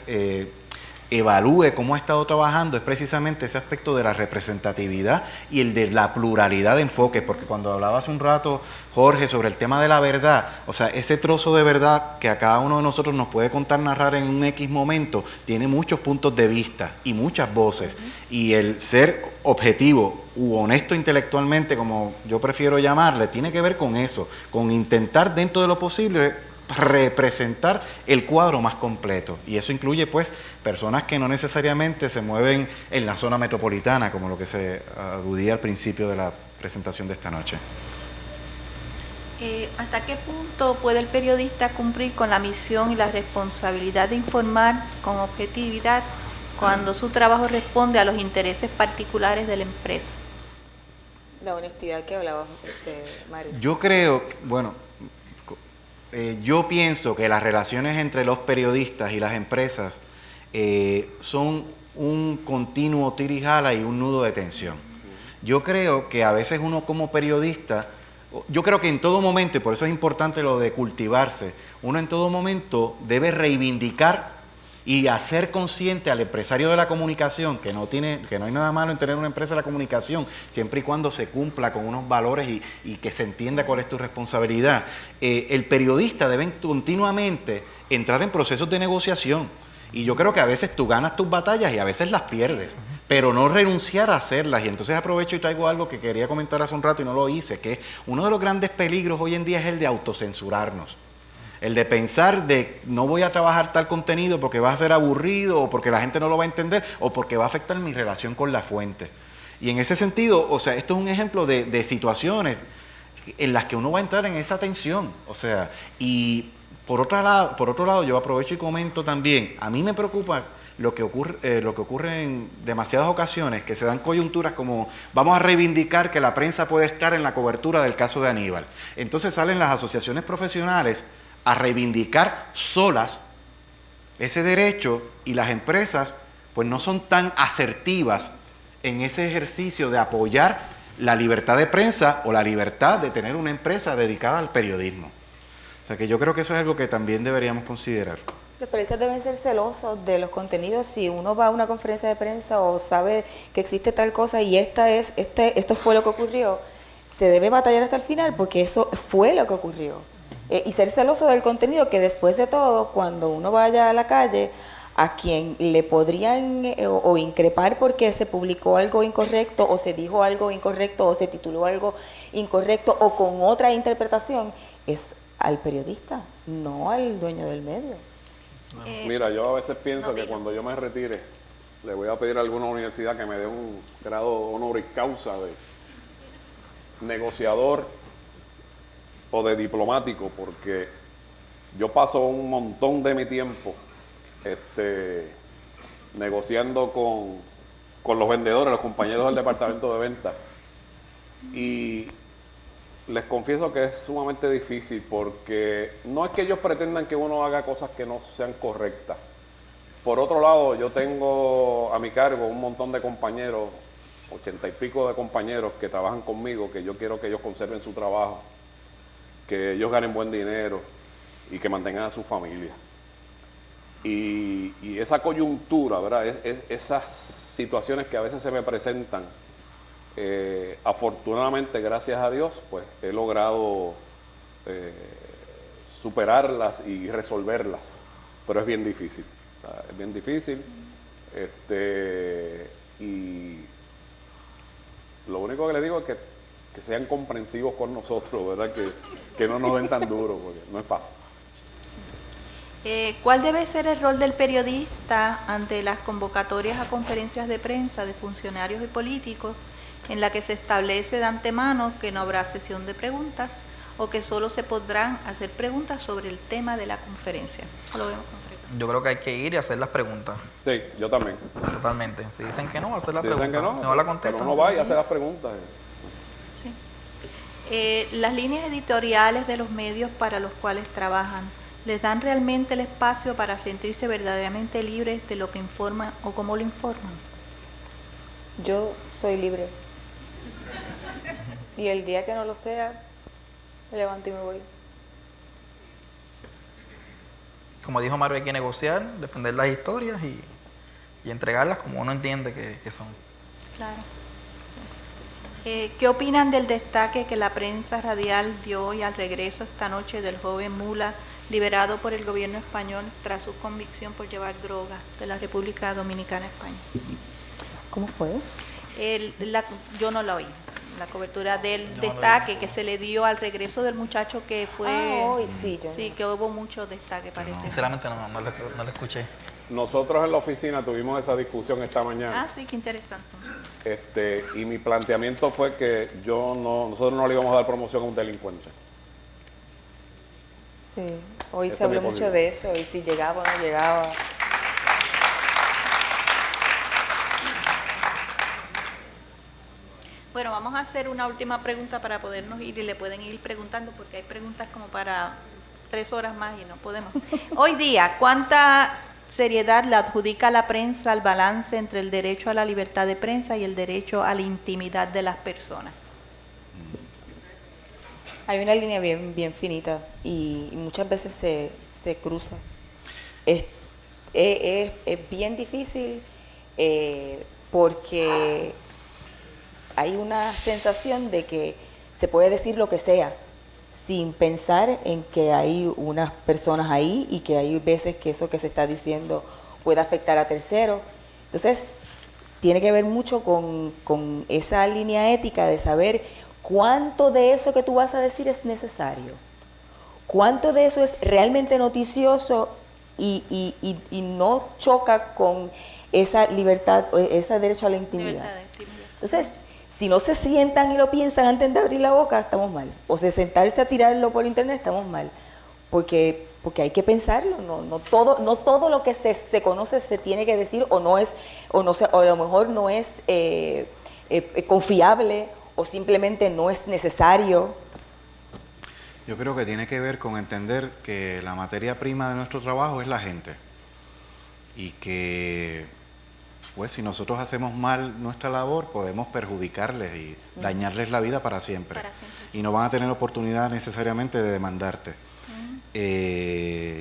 evalúe cómo ha estado trabajando es precisamente ese aspecto de la representatividad y el de la pluralidad de enfoques, porque cuando hablaba hace un rato Jorge sobre el tema de la verdad, o sea, ese trozo de verdad que a cada uno de nosotros nos puede contar, narrar en un X momento, tiene muchos puntos de vista y muchas voces, y el ser objetivo u honesto intelectualmente, como yo prefiero llamarle, tiene que ver con eso, con intentar dentro de lo posible representar el cuadro más completo, y eso incluye pues personas que no necesariamente se mueven en la zona metropolitana, como lo que se aludía al principio de la presentación de esta noche. ¿Hasta qué punto puede el periodista cumplir con la misión y la responsabilidad de informar con objetividad cuando su trabajo responde a los intereses particulares de la empresa? La honestidad que hablaba Mario. Yo creo, yo pienso que las relaciones entre los periodistas y las empresas son un continuo tira y jala y un nudo de tensión. Yo creo que a veces uno como periodista, yo creo que en todo momento, y por eso es importante lo de cultivarse, uno en todo momento debe reivindicar y hacer consciente al empresario de la comunicación que no hay nada malo en tener una empresa de la comunicación, siempre y cuando se cumpla con unos valores y que se entienda cuál es tu responsabilidad. El periodista debe continuamente entrar en procesos de negociación, y yo creo que a veces tú ganas tus batallas y a veces las pierdes, pero no renunciar a hacerlas. Y entonces aprovecho y traigo algo que quería comentar hace un rato y no lo hice, que uno de los grandes peligros hoy en día es el de autocensurarnos. El de pensar de no voy a trabajar tal contenido porque va a ser aburrido, o porque la gente no lo va a entender, o porque va a afectar mi relación con la fuente. Y en ese sentido, o sea, esto es un ejemplo de situaciones en las que uno va a entrar en esa tensión. O sea, y por otro lado, yo aprovecho y comento también, a mí me preocupa lo que ocurre en demasiadas ocasiones, que se dan coyunturas como vamos a reivindicar que la prensa puede estar en la cobertura del caso de Aníbal. Entonces salen las asociaciones profesionales a reivindicar solas ese derecho, y las empresas pues no son tan asertivas en ese ejercicio de apoyar la libertad de prensa o la libertad de tener una empresa dedicada al periodismo. O sea que yo creo que eso es algo que también deberíamos considerar. Los periodistas deben ser celosos de los contenidos. Si uno va a una conferencia de prensa o sabe que existe tal cosa y esto fue lo que ocurrió, se debe batallar hasta el final porque eso fue lo que ocurrió. Y ser celoso del contenido, que después de todo, cuando uno vaya a la calle, a quien le podrían o increpar porque se publicó algo incorrecto, o se dijo algo incorrecto, o se tituló algo incorrecto, o con otra interpretación, es al periodista, no al dueño del medio. Mira, yo a veces pienso que cuando yo me retire, le voy a pedir a alguna universidad que me dé un grado honoris causa de negociador o de diplomático, porque yo paso un montón de mi tiempo negociando con los vendedores, los compañeros del departamento de venta. Y les confieso que es sumamente difícil porque no es que ellos pretendan que uno haga cosas que no sean correctas. Por otro lado, yo tengo a mi cargo un montón de compañeros, 80 y pico de compañeros que trabajan conmigo, que yo quiero que ellos conserven su trabajo, que ellos ganen buen dinero y que mantengan a su familia. Y esa coyuntura, ¿verdad? Esas situaciones que a veces se me presentan, afortunadamente, gracias a Dios, pues he logrado superarlas y resolverlas, pero es bien difícil, ¿sabes? Es bien difícil, y lo único que les digo es que sean comprensivos con nosotros, ¿verdad? Que no nos den tan duro, porque no es fácil. ¿Cuál debe ser el rol del periodista ante las convocatorias a conferencias de prensa de funcionarios y políticos en la que se establece de antemano que no habrá sesión de preguntas o que solo se podrán hacer preguntas sobre el tema de la conferencia? Lo vemos con Ricardo. Yo creo que hay que ir y hacer las preguntas. Sí, yo también. Totalmente. Si dicen que no, hacer las Si dicen preguntas. que no, Si no la contestan. pero uno va y hace las preguntas. Las líneas editoriales de los medios para los cuales trabajan, ¿les dan realmente el espacio para sentirse verdaderamente libres de lo que informan o cómo lo informan? Yo soy libre. Y el día que no lo sea, me levanto y me voy. Como dijo Mario, hay que negociar, defender las historias y entregarlas como uno entiende que son. Claro. ¿Qué opinan del destaque que la prensa radial dio hoy al regreso esta noche del joven Mula, liberado por el gobierno español tras su convicción por llevar droga de la República Dominicana a España? ¿Cómo fue? Yo no la oí. La cobertura del destaque que se le dio al regreso del muchacho que fue... hoy sí, yo sí, que hubo mucho destaque, parece. Sinceramente no lo escuché. Nosotros en la oficina tuvimos esa discusión esta mañana. Ah, sí, qué interesante. Y mi planteamiento fue que nosotros no le íbamos a dar promoción a un delincuente. Sí, hoy Esa se habló es mi mucho posición. de eso, y si llegaba o no llegaba. Bueno, vamos a hacer una última pregunta para podernos ir y le pueden ir preguntando porque hay preguntas como para 3 horas más y no podemos. Hoy día, ¿cuánta seriedad le adjudica la prensa al balance entre el derecho a la libertad de prensa y el derecho a la intimidad de las personas? Hay una línea bien finita y muchas veces se cruza. Es bien difícil porque hay una sensación de que se puede decir lo que sea sin pensar en que hay unas personas ahí y que hay veces que eso que se está diciendo puede afectar a terceros. Entonces, tiene que ver mucho con esa línea ética de saber cuánto de eso que tú vas a decir es necesario, cuánto de eso es realmente noticioso y no choca con esa libertad, ese derecho a la intimidad. Entonces, si no se sientan y lo piensan antes de abrir la boca, estamos mal. O de sentarse a tirarlo por internet, estamos mal. Porque hay que pensarlo, no todo lo que se conoce se tiene que decir o a lo mejor no es confiable o simplemente no es necesario. Yo creo que tiene que ver con entender que la materia prima de nuestro trabajo es la gente y que pues si nosotros hacemos mal nuestra labor podemos perjudicarles y dañarles la vida para siempre. Y no van a tener oportunidad necesariamente de demandarte.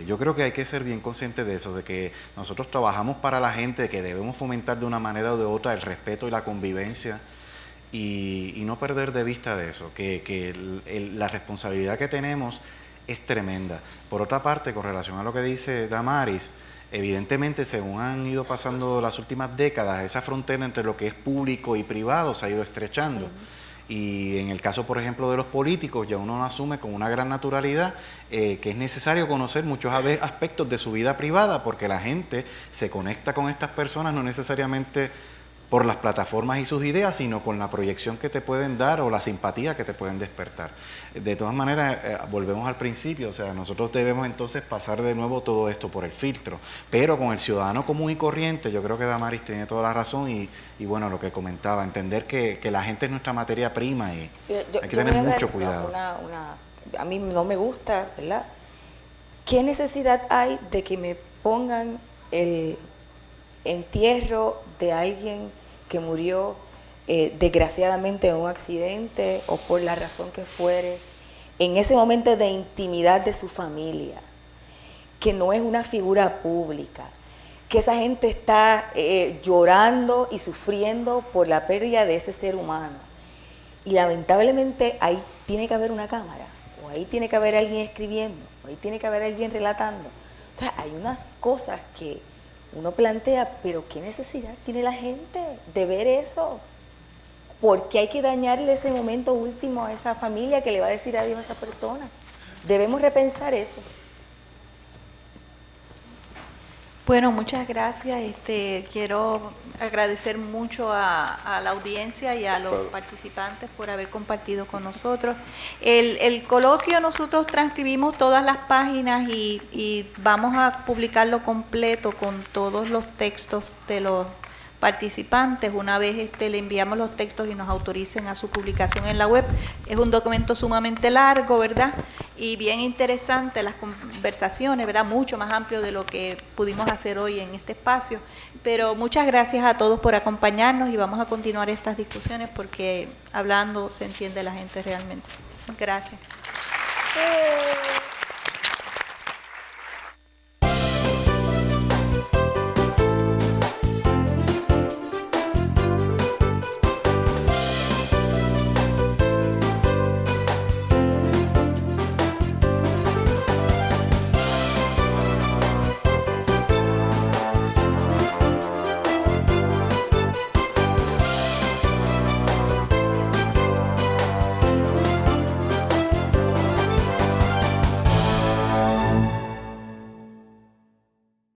Yo creo que hay que ser bien conscientes de eso, de que nosotros trabajamos para la gente, de que debemos fomentar de una manera o de otra el respeto y la convivencia y no perder de vista de eso, que la responsabilidad que tenemos es tremenda. Por otra parte, con relación a lo que dice Damaris, evidentemente, según han ido pasando las últimas décadas, esa frontera entre lo que es público y privado se ha ido estrechando. Y en el caso, por ejemplo, de los políticos, ya uno asume con una gran naturalidad que es necesario conocer muchos aspectos de su vida privada, porque la gente se conecta con estas personas no necesariamente por las plataformas y sus ideas, sino con la proyección que te pueden dar o la simpatía que te pueden despertar. De todas maneras, volvemos al principio, o sea, nosotros debemos entonces pasar de nuevo todo esto por el filtro, pero con el ciudadano común y corriente, yo creo que Damaris tiene toda la razón y bueno, lo que comentaba, entender que la gente es nuestra materia prima y hay que tener mucho cuidado. A mí no me gusta, ¿verdad? ¿Qué necesidad hay de que me pongan el entierro de alguien que murió desgraciadamente en un accidente o por la razón que fuere, en ese momento de intimidad de su familia, que no es una figura pública, que esa gente está llorando y sufriendo por la pérdida de ese ser humano? Y lamentablemente ahí tiene que haber una cámara, o ahí tiene que haber alguien escribiendo, o ahí tiene que haber alguien relatando. Entonces, hay unas cosas que uno plantea, pero ¿qué necesidad tiene la gente de ver eso? ¿Por qué hay que dañarle ese momento último a esa familia que le va a decir adiós a esa persona? Debemos repensar eso. Bueno, muchas gracias. Quiero agradecer mucho a la audiencia y a los participantes por haber compartido con nosotros. El coloquio nosotros transcribimos todas las páginas y vamos a publicarlo completo con todos los textos de los participantes. Una vez le enviamos los textos y nos autoricen a su publicación en la web. Es un documento sumamente largo, ¿verdad? Y bien interesante las conversaciones, ¿verdad? Mucho más amplio de lo que pudimos hacer hoy en este espacio. Pero muchas gracias a todos por acompañarnos y vamos a continuar estas discusiones porque hablando se entiende la gente realmente. Gracias.